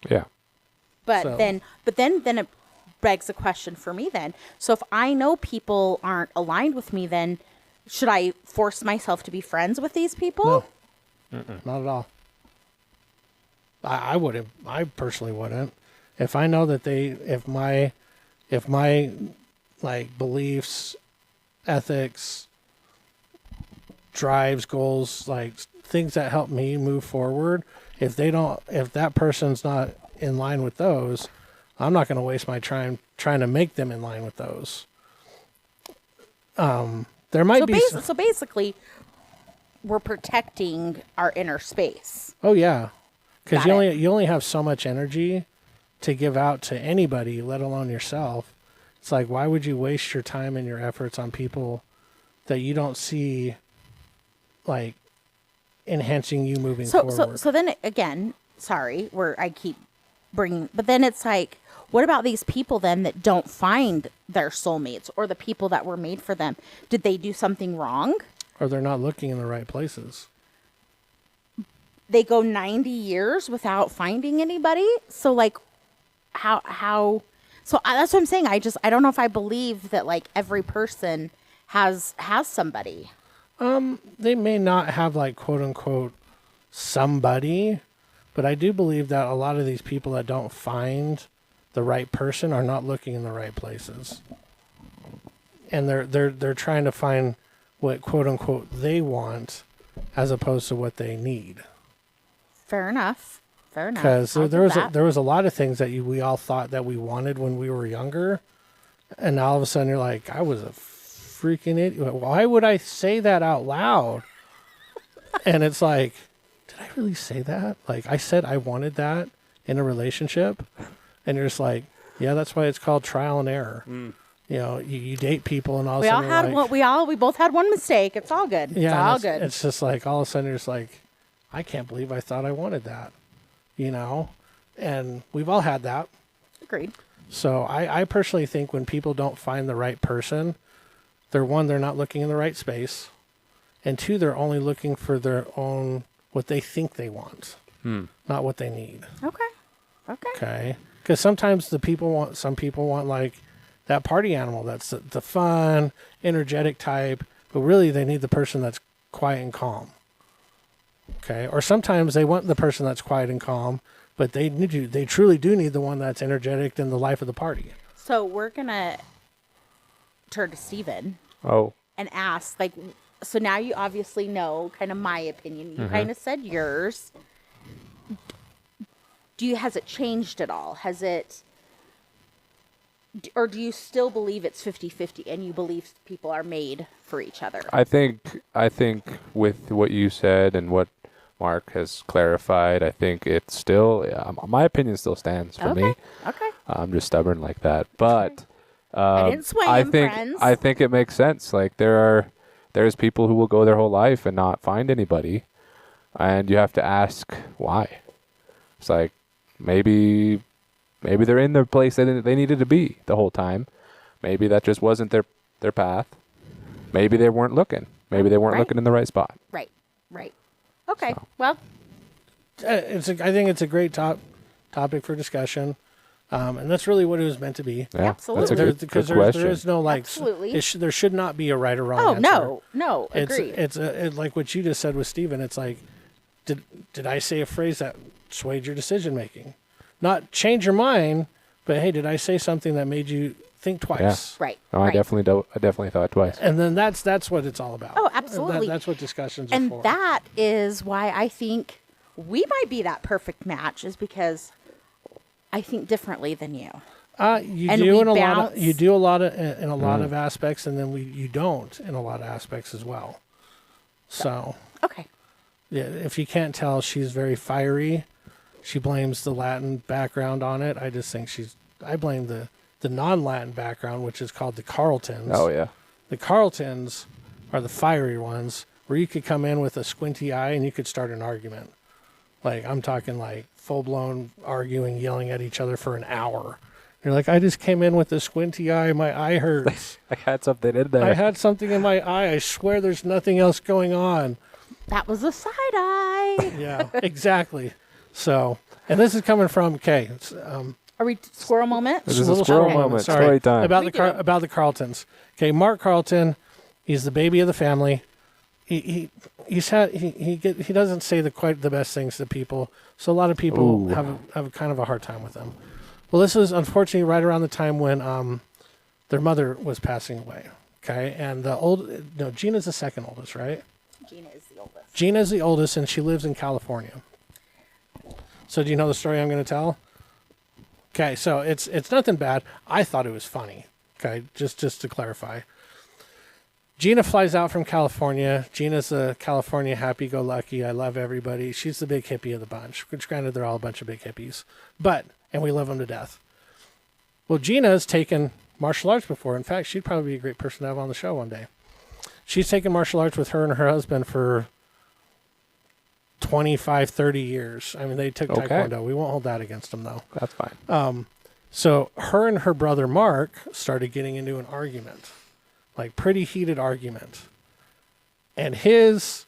Yeah. But then it begs a question for me then. So if I know people aren't aligned with me, then should I force myself to be friends with these people? No, not at all. I wouldn't. I personally wouldn't. If I know that if my like beliefs, ethics, drives, goals, like things that help me move forward, if that person's not in line with those, I'm not going to waste my time trying to make them in line with those. There might be so basically, we're protecting our inner space. Oh yeah, because you only have so much energy to give out to anybody, let alone yourself. It's like, why would you waste your time and your efforts on people that you don't see like enhancing you moving forward? So then again, sorry, where I keep bringing, but then it's like, what about these people then that don't find their soulmates or the people that were made for them? Did they do something wrong? Or they're not looking in the right places. They go 90 years without finding anybody. So like, how? So that's what I'm saying. I don't know if I believe that like every person has somebody. They may not have like quote unquote somebody, but I do believe that a lot of these people that don't find the right person are not looking in the right places. And they're trying to find what quote unquote they want as opposed to what they need. Fair enough. Because there was a lot of things that we all thought that we wanted when we were younger, and now all of a sudden you're like, I was a freaking idiot. Why would I say that out loud? And it's like, did I really say that? Like I said I wanted that in a relationship, and you're just like, yeah, that's why it's called trial and error. You know, you date people and all of a sudden we both had one mistake. It's all good. Yeah, it's all good. It's just like all of a sudden you're just like, I can't believe I thought I wanted that. You know, and we've all had that. Agreed. So I personally think when people don't find the right person, they're not looking in the right space, and two, they're only looking for their own, what they think they want, not what they need. Okay. Because sometimes some people want like that party animal, that's the fun, energetic type, but really they need the person that's quiet and calm. Okay, or sometimes they want the person that's quiet and calm, but they truly do need the one that's energetic and the life of the party. So we're gonna turn to Stephen. Oh. And ask, like, so now you obviously know kind of my opinion. You kind of said yours. Has it changed at all? Or do you still believe it's 50-50 and you believe people are made for each other? I think with what you said and what Mark has clarified, I think it's still, my opinion still stands for me. Okay. I'm just stubborn like that. But I didn't sway friends. I think it makes sense. Like there's people who will go their whole life and not find anybody. And you have to ask why. It's like, maybe they're in their place that they needed to be the whole time. Maybe that just wasn't their path. Maybe they weren't looking. Maybe they weren't looking in the right spot. Right. Okay. So. Well, I think it's a great topic for discussion, and that's really what it was meant to be. Yeah, absolutely. That's a good question. There is no like. Absolutely. There should not be a right or wrong answer. Oh no. Agreed. It's like what you just said with Stephen. It's like, did I say a phrase that swayed your decision making? Not change your mind, but hey, did I say something that made you think twice? Yeah. Right. No, I definitely thought twice. And then that's what it's all about. Oh, absolutely. That's what discussions are for. And that is why I think we might be that perfect match, is because I think differently than you. You do in a lot of aspects, and then you don't in a lot of aspects as well. So okay. if you can't tell, she's very fiery. She blames the Latin background on it. I just think I blame the non-Latin background, which is called the Carltons. Oh, yeah. The Carltons are the fiery ones where you could come in with a squinty eye and you could start an argument. Like, I'm talking like full-blown arguing, yelling at each other for an hour. You're like, I just came in with a squinty eye. My eye hurts. I had something in there. I had something in my eye. I swear there's nothing else going on. That was a side eye. Yeah, exactly. So, and this is coming from, okay. Are we squirrel moment? This is a squirrel moment. Sorry. Story time. About the Carltons. Okay, Mark Carlton, he's the baby of the family. He doesn't say quite the best things to people, so a lot of people have kind of a hard time with him. Well, this was unfortunately right around the time when their mother was passing away. Okay, and Gina's the second oldest, right? Gina is the oldest. Gina's the oldest, and she lives in California. So do you know the story I'm going to tell? Okay, so it's nothing bad. I thought it was funny. Okay, just to clarify. Gina flies out from California. Gina's a California happy-go-lucky. I love everybody. She's the big hippie of the bunch, which granted they're all a bunch of big hippies. And we love them to death. Well, Gina's taken martial arts before. In fact, she'd probably be a great person to have on the show one day. She's taken martial arts with her and her husband for 25, 30 years. I mean, they took Taekwondo. We won't hold that against them, though. That's fine. So her and her brother Mark started getting into an argument, like pretty heated argument. And his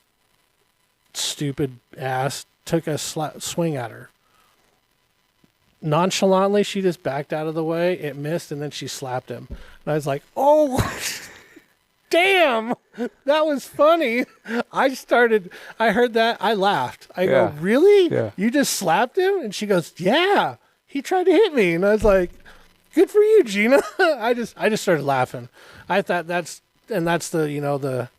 stupid ass took a swing at her. Nonchalantly, she just backed out of the way. It missed, and then she slapped him. And I was like, oh, damn, that was funny. I heard that. I laughed. I go, really? Yeah. You just slapped him? And she goes, yeah, he tried to hit me. And I was like, good for you, Gina. I just started laughing. I thought that's the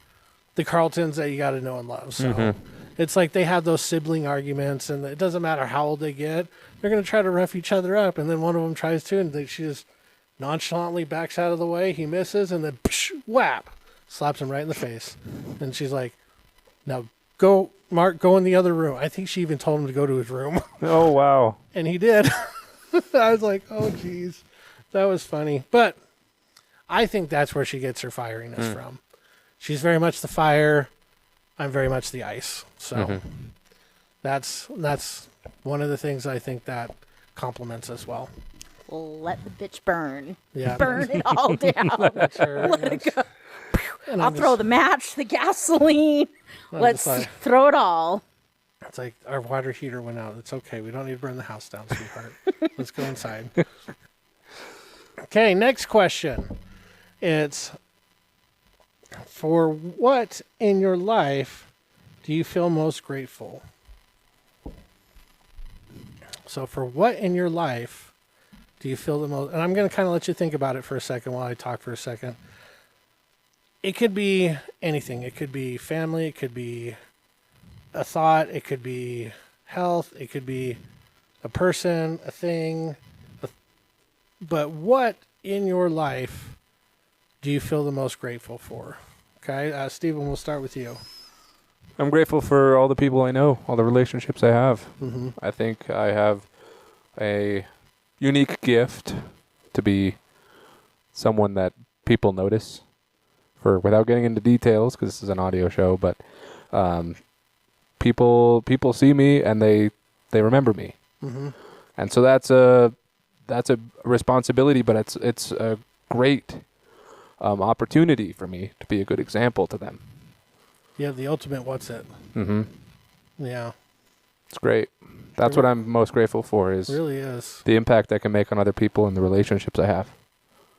Carltons that you got to know and love. So it's like they have those sibling arguments, and it doesn't matter how old they get. They're going to try to rough each other up, and then one of them tries to, and she just nonchalantly backs out of the way. He misses, and then whap, slaps him right in the face. And she's like, now go, Mark, go in the other room. I think she even told him to go to his room. Oh, wow. And he did. I was like, oh, geez. That was funny. But I think that's where she gets her fieriness from. She's very much the fire. I'm very much the ice. So that's one of the things I think that complements us well. Let the bitch burn. Yeah. Burn it all down. Let it go. And I'll throw the match, the gasoline. Let's throw it all. It's like our water heater went out. It's okay. We don't need to burn the house down, sweetheart. Let's go inside. Okay, next question. It's, for what in your life do you feel most grateful? So for what in your life do you feel the most, and I'm going to kind of let you think about it for a second while I talk for a second. It could be anything. It could be family. It could be a thought. It could be health. It could be a person, a thing. But what in your life do you feel the most grateful for? Okay, Stephen, we'll start with you. I'm grateful for all the people I know, all the relationships I have. I think I have a unique gift to be someone that people notice. Without getting into details, because this is an audio show, but people see me and they remember me, and so that's a responsibility, but it's a great opportunity for me to be a good example to them. Yeah, the ultimate what's it? Yeah, it's great. That's what I'm most grateful for. Really is the impact I can make on other people and the relationships I have.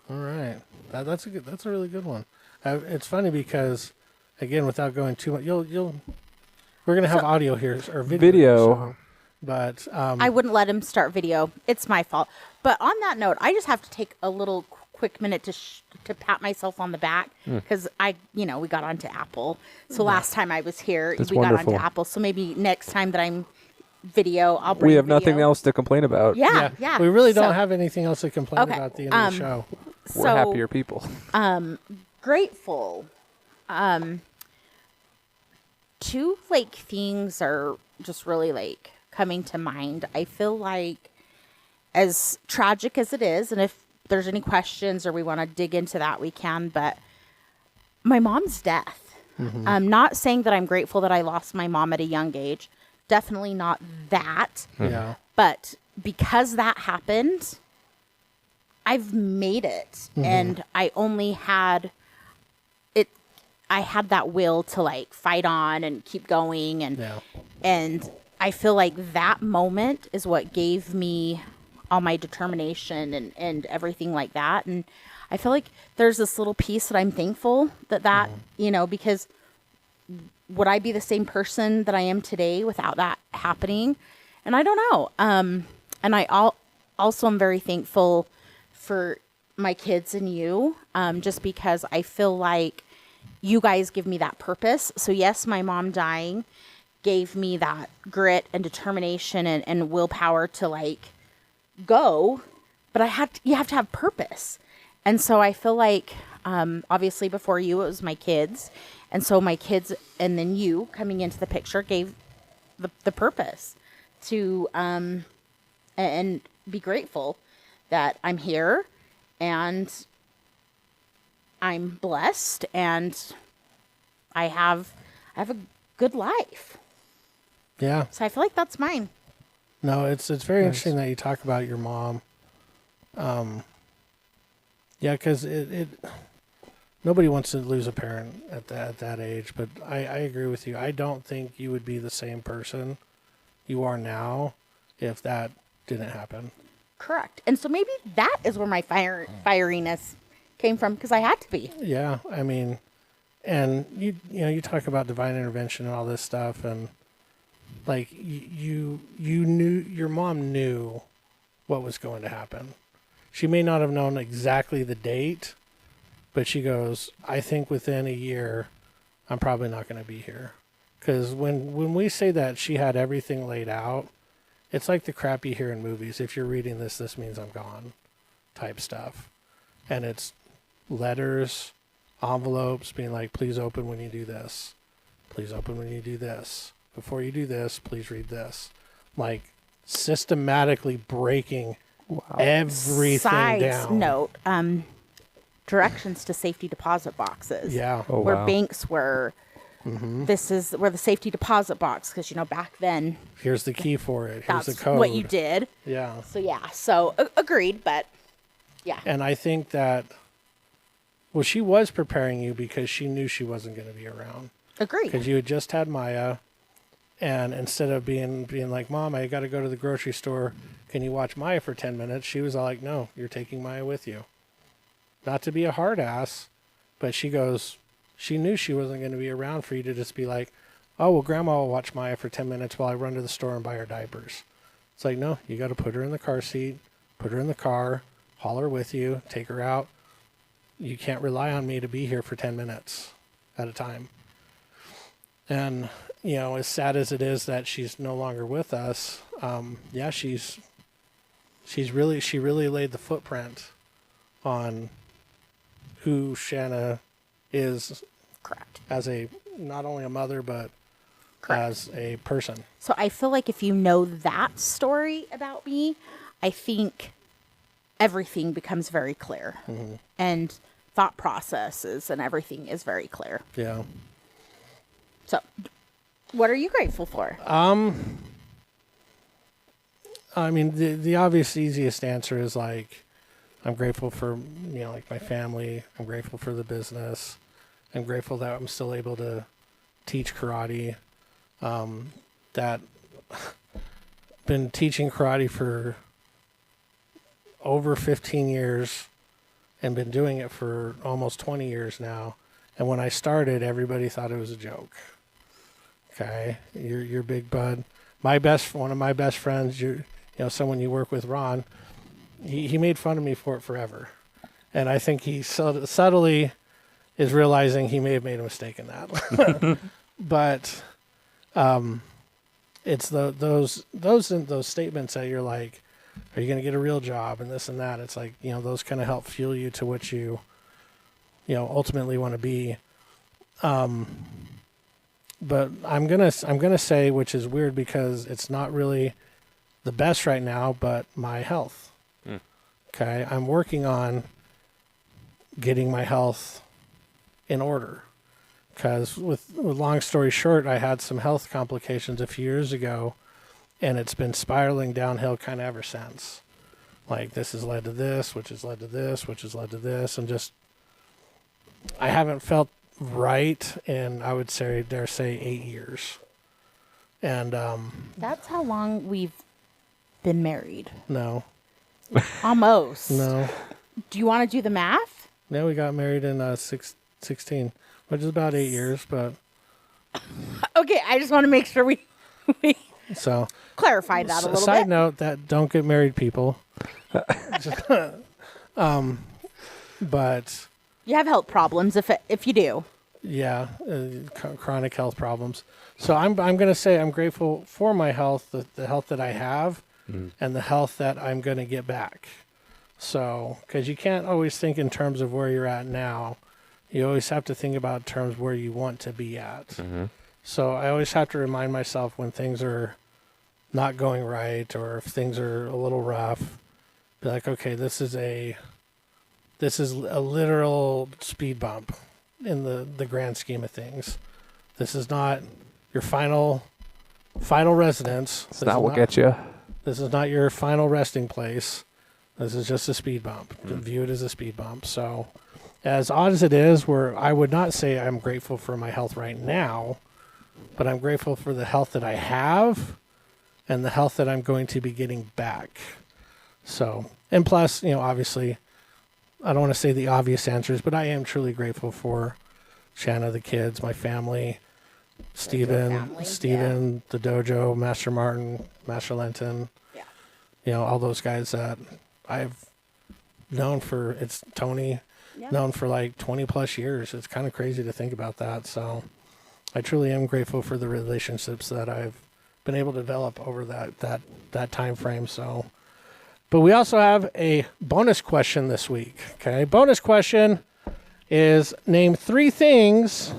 All right, that's a really good one. It's funny because, again, without going too much, we're gonna have audio here or video. So, but I wouldn't let him start video. It's my fault. But on that note, I just have to take a little quick minute to pat myself on the back because we got onto Apple. So last time I was here, That's we wonderful. got onto Apple. So maybe next time that I'm video, I'll bring. We have video. nothing else to complain about. Yeah. We really don't have anything else to complain about at the end of the show. We're happier people. Grateful. two like things are just really like coming to mind. I feel like, as tragic as it is, and if there's any questions or we want to dig into that, we can, but my mom's death. I'm not saying that I'm grateful that I lost my mom at a young age. Definitely not that. Yeah. But because that happened, I've made it. And I only had it. I had that will to like fight on and keep going. And I feel like that moment is what gave me all my determination and everything like that. And I feel like there's this little piece that I'm thankful that, you know, because would I be the same person that I am today without that happening? And I don't know. And I also am very thankful for my kids and you, just because I feel like you guys give me that purpose. So yes, my mom dying gave me that grit and determination and willpower to like go, but you have to have purpose. And so I feel like, obviously before you, it was my kids. And so my kids and then you coming into the picture gave the purpose to, and be grateful that I'm here and I'm blessed and I have a good life. Yeah. So I feel like that's mine. No, it's very interesting that you talk about your mom. Yeah, because it nobody wants to lose a parent at that age, but I agree with you. I don't think you would be the same person you are now if that didn't happen. Correct. And so maybe that is where my fieriness came from, because I had to be. Yeah, I mean, and you know, you talk about divine intervention and all this stuff, and like you knew, your mom knew what was going to happen. She may not have known exactly the date, but she goes, I think within a year, I'm probably not going to be here. Because when we say that she had everything laid out, it's like the crap you hear in movies. If you're reading this, this means I'm gone type stuff. And it's letters, envelopes being like, please open when you do this. Please open when you do this. Before you do this, please read this. Like systematically breaking everything Sides down. Note, directions to safety deposit boxes. Yeah. Oh, where wow. banks were. This is where the safety deposit box, because, you know, back then, Here's the key for it. Here's that's the code. what you did. Yeah. So, yeah. So, agreed, but, yeah. And I think that, well, she was preparing you because she knew she wasn't going to be around. Agreed. Because you had just had Maya, and instead of being like, Mom, I got to go to the grocery store. Can you watch Maya for 10 minutes? She was all like, no, you're taking Maya with you. Not to be a hard ass, but she goes, she knew she wasn't going to be around for you to just be like, oh, well, Grandma will watch Maya for 10 minutes while I run to the store and buy her diapers. It's like, no, you got to put her in the car seat, put her in the car, haul her with you, take her out. You can't rely on me to be here for 10 minutes at a time. And, you know, as sad as it is that she's no longer with us, yeah, she really laid the footprint on who Shana is. Correct. As a, not only a mother, but Correct. as a person. So I feel like if you know that story about me, I think everything becomes very clear. And thought processes and everything is very clear. Yeah. So what are you grateful for? I mean, the obvious easiest answer is like, I'm grateful for, you know, like my family. I'm grateful for the business. I'm grateful that I'm still able to teach karate. That been teaching karate for over 15 years and been doing it for almost 20 years now. And when I started, everybody thought it was a joke. Okay, you're Big Bud. One of my best friends, you know, someone you work with, Ron. He made fun of me for it forever, and I think he subtly is realizing he may have made a mistake in that. But it's those statements that you're like, are you going to get a real job and this and that? It's like, you know, those kind of help fuel you to what you know, ultimately want to be. but I'm gonna say, which is weird because it's not really the best right now, but my health. Okay, I'm working on getting my health in order. Because with long story short, I had some health complications a few years ago, and it's been spiraling downhill kind of ever since. Like, this has led to this, which has led to this, which has led to this, and just I haven't felt right in, I would say, dare say, 8 years. And that's how long we've been married. No. Almost. No. Do you want to do the math? Yeah, we got married in 16, which is about 8 years, but okay, I just want to make sure we so clarify that a little side bit. note that don't get married, people. But you have health problems if you do. Yeah, chronic health problems. So I'm going to say I'm grateful for my health, the health that I have, and the health that I'm going to get back. So, because you can't always think in terms of where you're at now. You always have to think about terms where you want to be at. So I always have to remind myself when things are not going right or if things are a little rough, be like, okay, this is a literal speed bump in the grand scheme of things. This is not your final residence. It's not what gets you. This is not your final resting place. This is just a speed bump. View it as a speed bump. So as odd as it is, where I would not say I'm grateful for my health right now, but I'm grateful for the health that I have and the health that I'm going to be getting back. So, and plus, obviously, I don't want to say the obvious answers, but I am truly grateful for Shana, the kids, my family, Stephen, the dojo, Master Martin, Master Lenton, all those guys that I've known it's Tony, known for like 20 plus years. It's kind of crazy to think about that. So I truly am grateful for the relationships that I've been able to develop over that time frame. So, but we also have a bonus question this week. Okay. Bonus question is name 3 things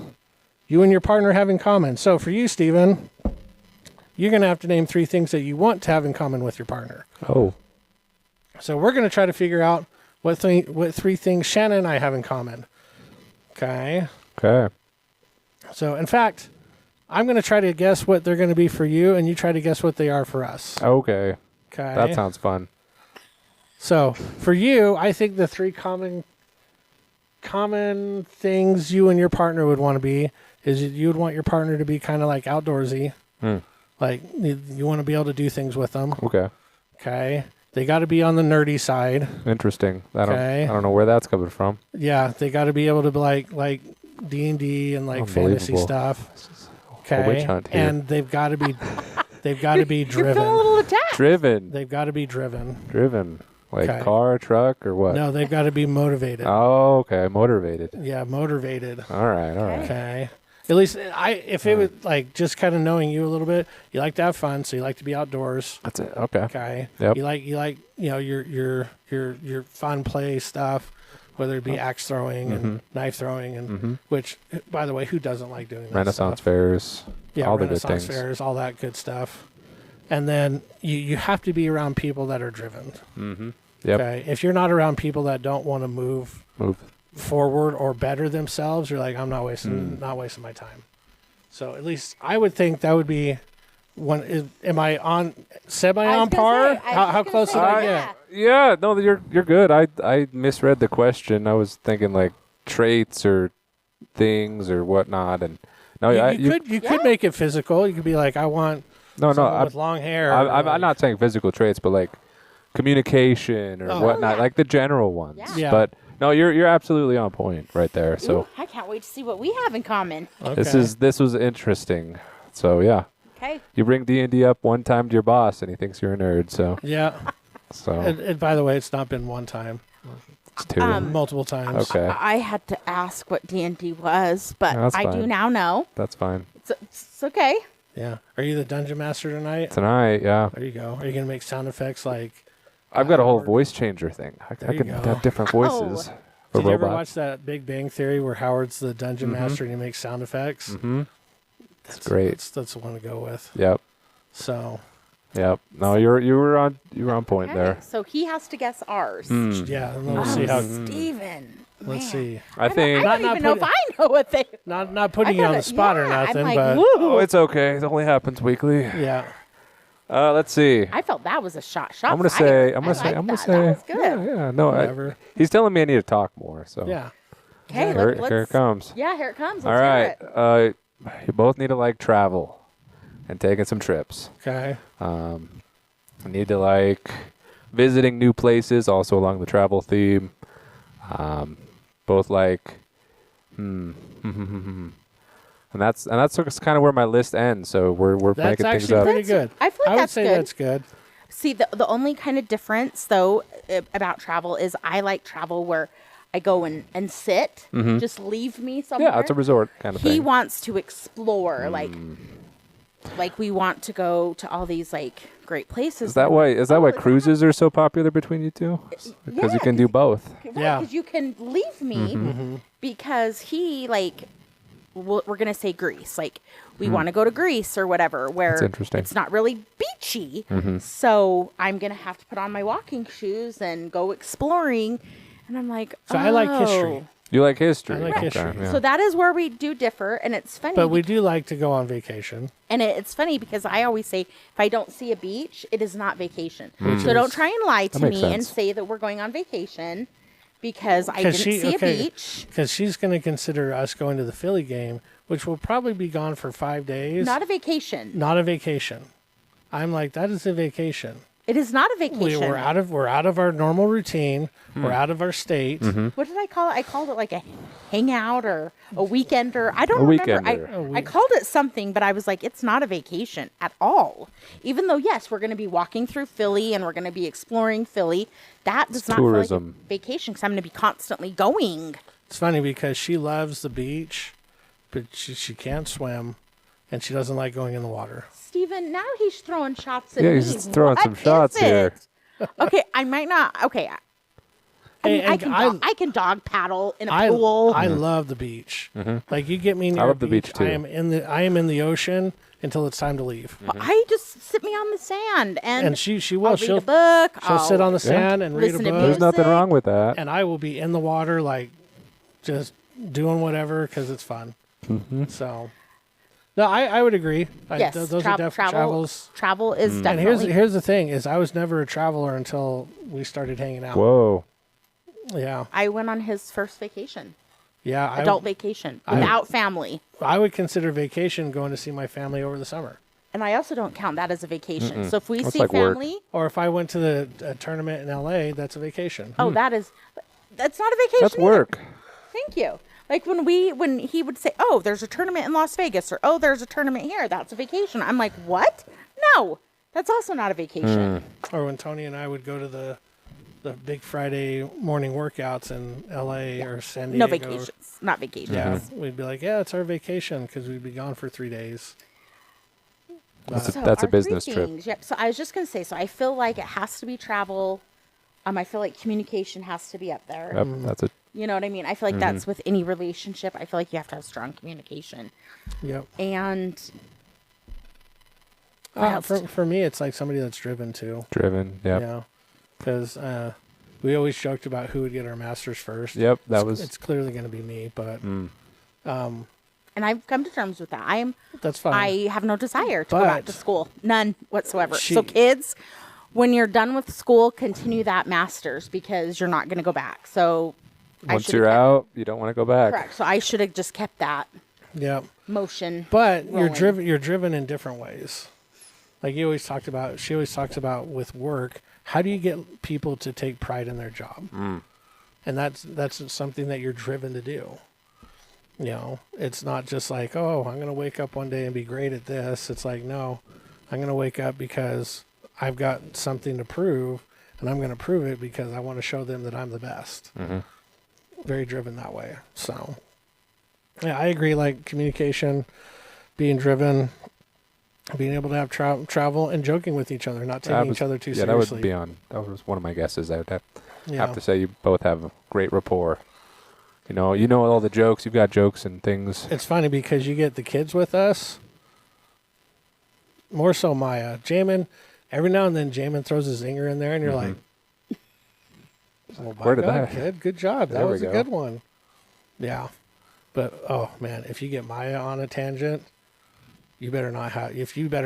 you and your partner have in common. So for you, Stephen, you're going to have to name 3 things that you want to have in common with your partner. Oh. So we're going to try to figure out what 3 things Shana and I have in common. Okay. Okay. So in fact, I'm going to try to guess what they're going to be for you, and you try to guess what they are for us. Okay. Okay. That sounds fun. So for you, I think the 3 common things you and your partner would want to be is you would want your partner to be kind of like outdoorsy. Like you want to be able to do things with them. Okay. Okay. They got to be on the nerdy side. Interesting. I don't know where that's coming from. Yeah, they got to be able to be like D&D and like fantasy stuff. Okay. Witch hunt here. And they've got to be driven. You're feeling a little attacked. Driven. They've got to be driven. Driven. Like Okay. car, truck, or what? No, they've got to be motivated. Oh, okay. Motivated. Yeah, motivated. All right. Okay. At least if it was like just kind of knowing you a little bit, you like to have fun, so you like to be outdoors. That's it. Okay. Okay. Yep. You like your fun play stuff, whether it be axe throwing and knife throwing and which, by the way, who doesn't like doing that Renaissance stuff? fairs. Yeah, all Renaissance the good things. fairs, all that good stuff. And then you have to be around people that are driven. Yep. Okay. If you're not around people that don't want to move forward or better themselves, you're like, I'm not wasting my time. So at least I would think that would be one. Am I on semi on par? How close did I get? Yeah, no, you're good. I misread the question. I was thinking like traits or things or whatnot, and no, you could make it physical. You could be like, I want someone with long hair. I'm not saying physical traits, but like communication or whatnot, like the general ones. Yeah. But no, you're absolutely on point right there. So Ooh, I can't wait to see what we have in common. Okay. this was interesting. So yeah. Okay. You bring D&D up one time to your boss, and he thinks you're a nerd. So Yeah. so And by the way, it's not been one time. it's 2. Multiple times. Okay. I had to ask what D&D was, but No, that's I do fine. now know. That's fine. It's okay. Yeah. Are you the dungeon master tonight? Tonight, yeah. There you go. Are you going to make sound effects like... I've got a whole voice changer thing. I There you can go. have different voices for Did you ever robots. watch that Big Bang Theory where Howard's the dungeon master and he makes sound effects? That's great. That's the one to go with. Yep. So. Yep. No, you were on point Okay, there. so he has to guess ours. Yeah, and then we'll see how. Stephen. Let's see. I think. I don't even know if I know what they. Not putting you on the spot or nothing, I'm like, but woo. Oh, it's okay. It only happens weekly. yeah. Let's see. I felt that was a shot. I'm gonna say. I'm gonna That say. was good. Yeah. No. Whatever. He's telling me I need to talk more. So. Yeah. Okay, Here, let's. here it comes. Yeah, here it comes. All Let's hear right. it. You both need to like travel and taking some trips. Okay. I need to like visiting new places, also along the travel theme. Both like, and that's kind of where my list ends. So we're That's making things actually up. pretty good. I feel like would that's say good. that's good. See, the only kind of difference, though, about travel is I like travel where I go and sit. Just leave me somewhere. Yeah, it's a resort kind of He thing. wants to explore, like we want to go to all these like great places. Is that why cruises are so popular between you two? Because you can do both. Yeah. because you can leave me because he like we're gonna say Greece, like we want to go to Greece or whatever, where That's interesting. it's not really beachy. So I'm gonna have to put on my walking shoes and go exploring, and I'm like, So I like history. oh. You like history. I like history. Yeah. So that is where we do differ, and it's funny. But we do like to go on vacation. And it's funny because I always say, if I don't see a beach, it is not vacation. Mm. So don't try and lie to makes me and sense. say that we're going on vacation because I didn't see a beach. Because she's going to consider us going to the Philly game, which will probably be gone for 5 days. Not a vacation. Not a vacation. I'm like, that is a vacation. It is not a vacation. We're out of our normal routine. We're out of our state. What did I call it? I called it like a hangout or a weekender. I don't A remember. weekender. I called it something, but I was like, it's not a vacation at all. Even though, yes, we're going to be walking through Philly and we're going to be exploring Philly. That does not tourism. feel like a vacation because I'm going to be constantly going. It's funny because she loves the beach, but she can't swim, and she doesn't like going in the water. Steven, now he's throwing shots at me. Yeah, he's throwing What some shots is here. it? Okay, I might not. Okay. I can dog paddle in a pool. I love the beach. Like you get me near love a the beach, too. I am in the ocean until it's time to leave. I just sit me on the sand and she will. I'll She'll read a book. She'll sit on the sand and read a listen to book. There's nothing music. wrong with that. And I will be in the water, like just doing whatever because it's fun. So, no, I would agree. Yes, those are definitely travels. Travel is And definitely. here's the thing: is I was never a traveler until we started hanging out. Whoa. Yeah, I went on his first vacation, yeah. adult vacation, without family. I would consider vacation going to see my family over the summer, And I also don't count that as a vacation. So if we That's see like work. family, or if I went to the tournament in LA, that's a vacation. oh, that's not a vacation. That's either. work. Thank you. Like when he would say, "Oh, there's a tournament in Las Vegas," or "Oh, there's a tournament here," that's a vacation. I'm like, "What? No, that's also not a vacation." Or when Tony and I would go to the big Friday morning workouts in LA or San Diego. No vacations, not vacations. Yeah, we'd be like, yeah, it's our vacation because we'd be gone for 3 days. That's So a our business three trip. things, Yep. So I was just gonna say. So I feel like it has to be travel. I feel like communication has to be up there. Yep, that's it. You know what I mean? I feel like that's with any relationship. I feel like you have to have strong communication. Yep. And what else? For me, it's like somebody that's driven too. Driven. Yep. Yeah, because we always joked about who would get our masters first. Yep. It's clearly going to be me, but and I've come to terms with that. that's fine. I have no desire to go back to But school. None whatsoever. she- So kids, when you're done with school, continue that master's because you're not going to go back. So I Once should've you're kept- out, you don't want to go back. Correct. So I should have just kept that Yep. motion. But rolling. you're driven in different ways. Like she always talks about with work, how do you get people to take pride in their job? And that's something that you're driven to do. You know, it's not just like, oh, I'm going to wake up one day and be great at this. It's like, no, I'm going to wake up because I've got something to prove, and I'm going to prove it because I want to show them that I'm the best. Very driven that way. So, yeah, I agree. Like communication, being driven, being able to have travel, and joking with each other, not taking each other too Yeah, seriously. that was one of my guesses. I would have Yeah. to say you both have a great rapport. You know all the jokes. You've got jokes and things. It's funny because you get the kids with us, more so Maya. Jamin, every now and then Jamin throws a zinger in there, and you're like, well, Where did that? Kid, good job. That There we was a go. good one. Yeah. But, oh, man, if you get Maya on a tangent, you better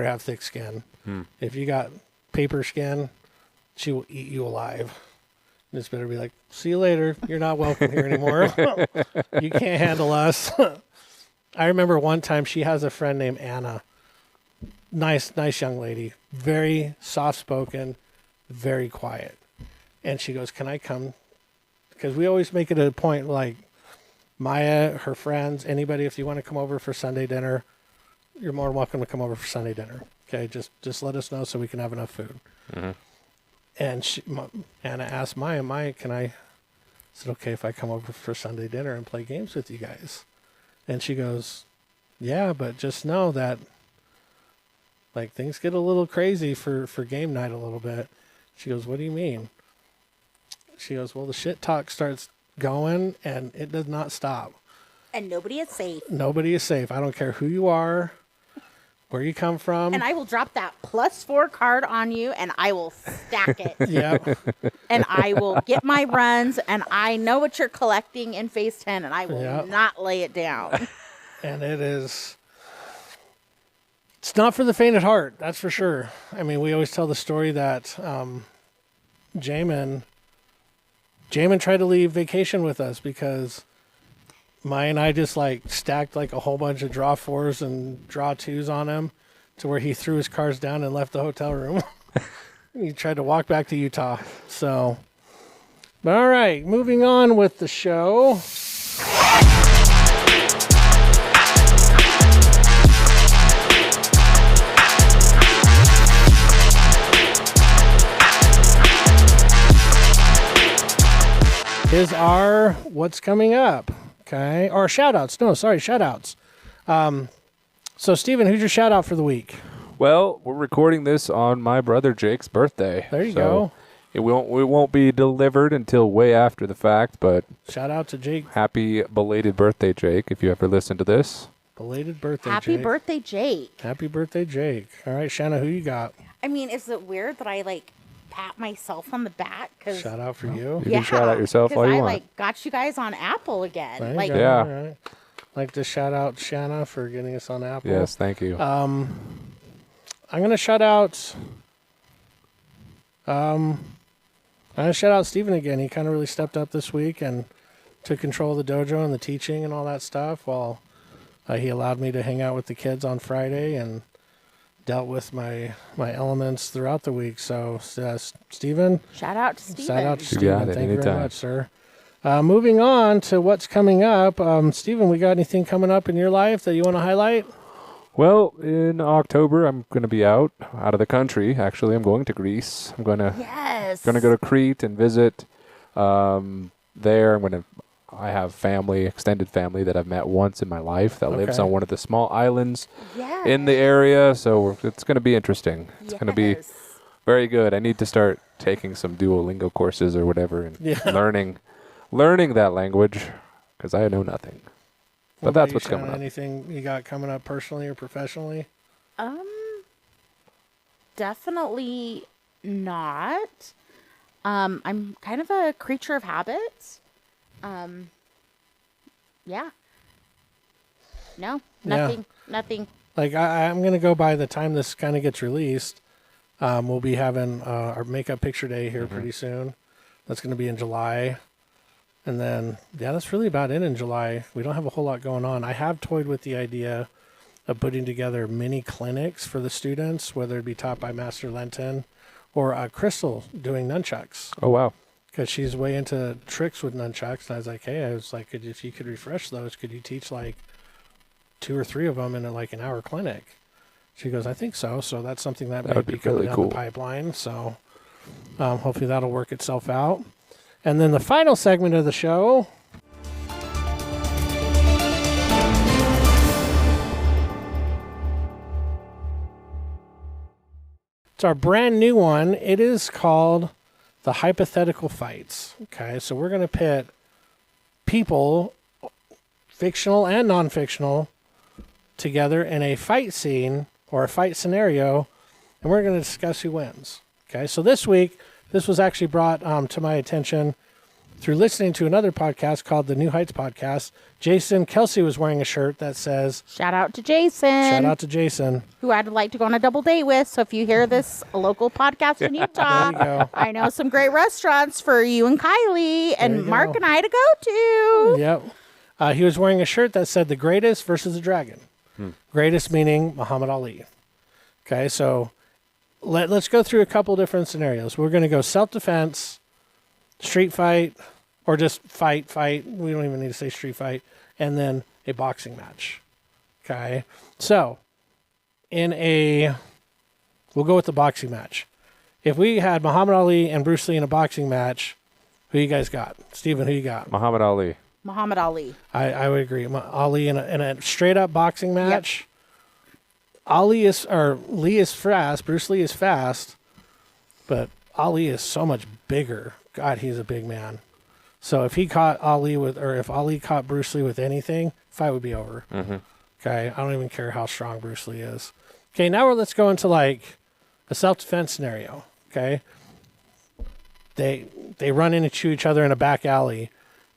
have thick skin. If you got paper skin, she will eat you alive. And it's better be like, see you later. You're not welcome here anymore. You can't handle us. I remember one time she has a friend named Anna. Nice young lady. Very soft-spoken, very quiet. And she goes, can I come? Because we always make it a point, like, Maya, her friends, anybody, if you want to come over for Sunday dinner, you're more than welcome to come over for Sunday dinner. Okay, just let us know so we can have enough food. And Anna asked Maya, can I? Said, okay, if I come over for Sunday dinner and play games with you guys. And she goes, yeah, but just know that, like, things get a little crazy for game night a little bit. She goes, what do you mean? She goes, well, the shit talk starts going and it does not stop. And nobody is safe. Nobody is safe. I don't care who you are, where you come from. And I will drop that +4 card on you and I will stack it. Yep. And I will get my runs and I know what you're collecting in phase 10 and I will not lay it down. And it's not for the faint at heart, that's for sure. I mean, we always tell the story that Jamin tried to leave vacation with us because Maya and I just like stacked like a whole bunch of draw 4s and draw 2s on him to where he threw his cards down and left the hotel room. He tried to walk back to Utah. So, but all right, moving on with the show. Is our what's coming up, okay? Or shout-outs. No, sorry, shout-outs. So, Stephen, who's your shout-out for the week? Well, we're recording this on my brother Jake's birthday. There you go. It won't be delivered until way after the fact, but Shout-out to Jake. happy belated birthday, Jake, if you ever listen to this. Belated birthday, Happy Jake. birthday, Jake. Happy birthday, Jake. All right, Shana, who you got? I mean, is it weird that I like pat myself on the back? Cause Shout-out for you. You can shout out yourself all you I want. like got you guys on Apple again. There you Like, go. Yeah. All right. Like to shout out Shana for getting us on Apple. Yes, thank you. I'm going to shout out Stephen again. He kind of really stepped up this week and took control of the dojo and the teaching and all that stuff while he allowed me to hang out with the kids on Friday and dealt with my elements throughout the week. So, Stephen, shout out to Steven. shout out to You Stephen. got it, Thank you very anytime. much, sir. Moving on to what's coming up. Stephen, we got anything coming up in your life that you want to highlight? Well, in October, I'm going to be out of the country. Actually, I'm going to Greece. I'm going to go to Crete and visit there. I have family, extended family that I've met once in my life that lives on one of the small islands in the area. So it's going to be interesting. It's going to be very good. I need to start taking some Duolingo courses or whatever and learning that language because I know nothing. But that's what's coming up. Anything you got coming up personally or professionally? Definitely not. I'm kind of a creature of habits. Yeah. No, nothing. Like I'm going to go by the time this kind of gets released. We'll be having our makeup picture day here pretty soon. That's going to be in July. And then, that's really about it in July. We don't have a whole lot going on. I have toyed with the idea of putting together mini clinics for the students, whether it be taught by Master Lenton or Crystal doing nunchucks. Oh, wow. Because she's way into tricks with nunchucks. And I was like, if you could refresh those, could you teach like 2 or 3 of them in like an hour clinic? She goes, I think so. So that's something that may be coming down the pipeline. So hopefully that'll work itself out. And then the final segment of the show. It's our brand new one. It is called the Hypothetical Fights. Okay, so we're going to pit people, fictional and non-fictional, together in a fight scene or a fight scenario, and we're going to discuss who wins. Okay, so this week, this was actually brought to my attention through listening to another podcast called the New Heights Podcast. Jason Kelsey was wearing a shirt that says, Shout out to Jason. Shout out to Jason. Who I'd like to go on a double date with. So if you hear this, a local podcast in Utah, There you go. I know some great restaurants for you and Kylie and Mark go. and I to go to. Yep. He was wearing a shirt that said the greatest versus the dragon. Greatest meaning Muhammad Ali. Okay, so let's go through a couple different scenarios. We're going to go self-defense, street fight, or just fight. We don't even need to say street fight. And then a boxing match. Okay, so we'll go with the boxing match. If we had Muhammad Ali and Bruce Lee in a boxing match, who you guys got? Steven, who you got? Muhammad Ali. Muhammad Ali. I would agree. Ali in a straight up boxing match. Yep. Lee is fast. Bruce Lee is fast, but Ali is so much bigger. God, he's a big man. So if he caught if Ali caught Bruce Lee with anything, fight would be over. Mm-hmm. Okay, I don't even care how strong Bruce Lee is. Okay, now let's go into like a self-defense scenario. Okay, they run into each other in a back alley,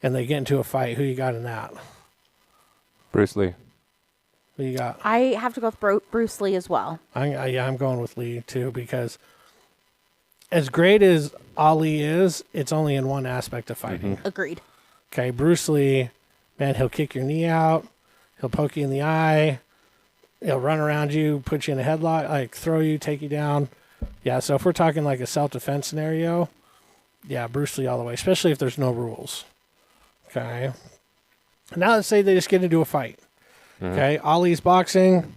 and they get into a fight. Who you got in that? Bruce Lee. Who you got? I have to go with Bruce Lee as well. I'm going with Lee too, because as great as Ali is, it's only in one aspect of fighting. Mm-hmm. Agreed. Okay, Bruce Lee, man, he'll kick your knee out. He'll poke you in the eye. He'll run around you, put you in a headlock, like throw you, take you down. Yeah, so if we're talking like a self-defense scenario, yeah, Bruce Lee all the way, especially if there's no rules. Okay. Now let's say they just get into a fight. Mm-hmm. Okay, Ali's boxing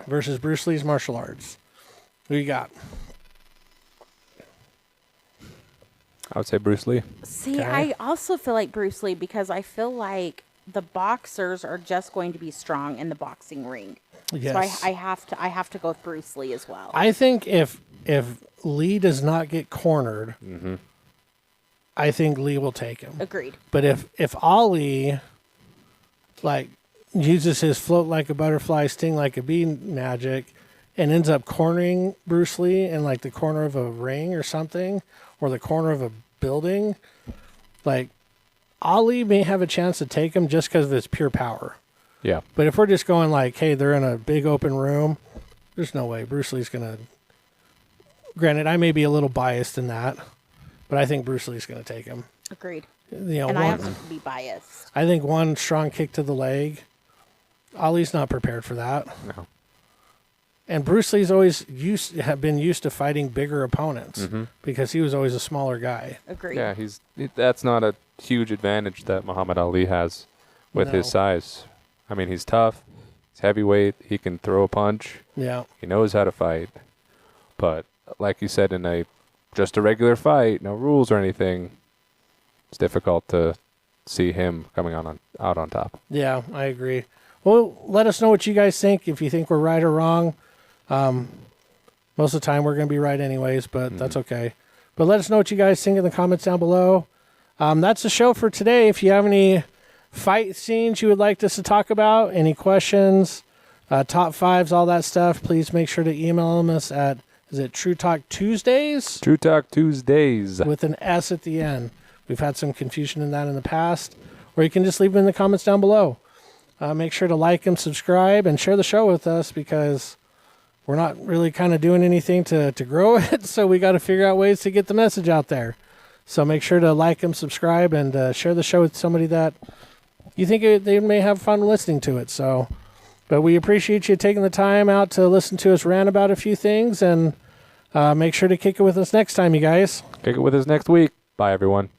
versus Bruce Lee's martial arts. Who you got? I would say Bruce Lee. See, Okay. I also feel like Bruce Lee because I feel like the boxers are just going to be strong in the boxing ring. Yes. So I have to go with Bruce Lee as well. I think if Lee does not get cornered, I think Lee will take him. Agreed. But if Ali like uses his float like a butterfly, sting like a bee magic, and ends up cornering Bruce Lee in like the corner of a ring or something, or the corner of a building, like Ali may have a chance to take him just because of his pure power. Yeah. But if we're just going like, hey, they're in a big open room, there's no way Bruce Lee's gonna. Granted, I may be a little biased in that, but I think Bruce Lee's gonna take him. Agreed. You know, and I have to be biased. I think one strong kick to the leg, Ali's not prepared for that. No. And Bruce Lee's always been used to fighting bigger opponents because he was always a smaller guy. Agreed. Yeah, that's not a huge advantage that Muhammad Ali has with his size. I mean, he's tough, he's heavyweight, he can throw a punch. Yeah. He knows how to fight. But like you said, in just a regular fight, no rules or anything, it's difficult to see him coming out on top. Yeah, I agree. Well, let us know what you guys think, if you think we're right or wrong. Most of the time we're going to be right anyways, but that's okay. But let us know what you guys think in the comments down below. That's the show for today. If you have any fight scenes you would like us to talk about, any questions, top fives, all that stuff, please make sure to email us at, is it TruTalktuesdays? TruTalktuesdays. With an S at the end. We've had some confusion in that in the past. Or you can just leave them in the comments down below. Make sure to like and subscribe and share the show with us, because we're not really kind of doing anything to grow it. So we got to figure out ways to get the message out there. So make sure to like and subscribe and share the show with somebody that you think they may have fun listening to it. So, but we appreciate you taking the time out to listen to us rant about a few things, and make sure to kick it with us next time, you guys. Kick it with us next week. Bye, everyone.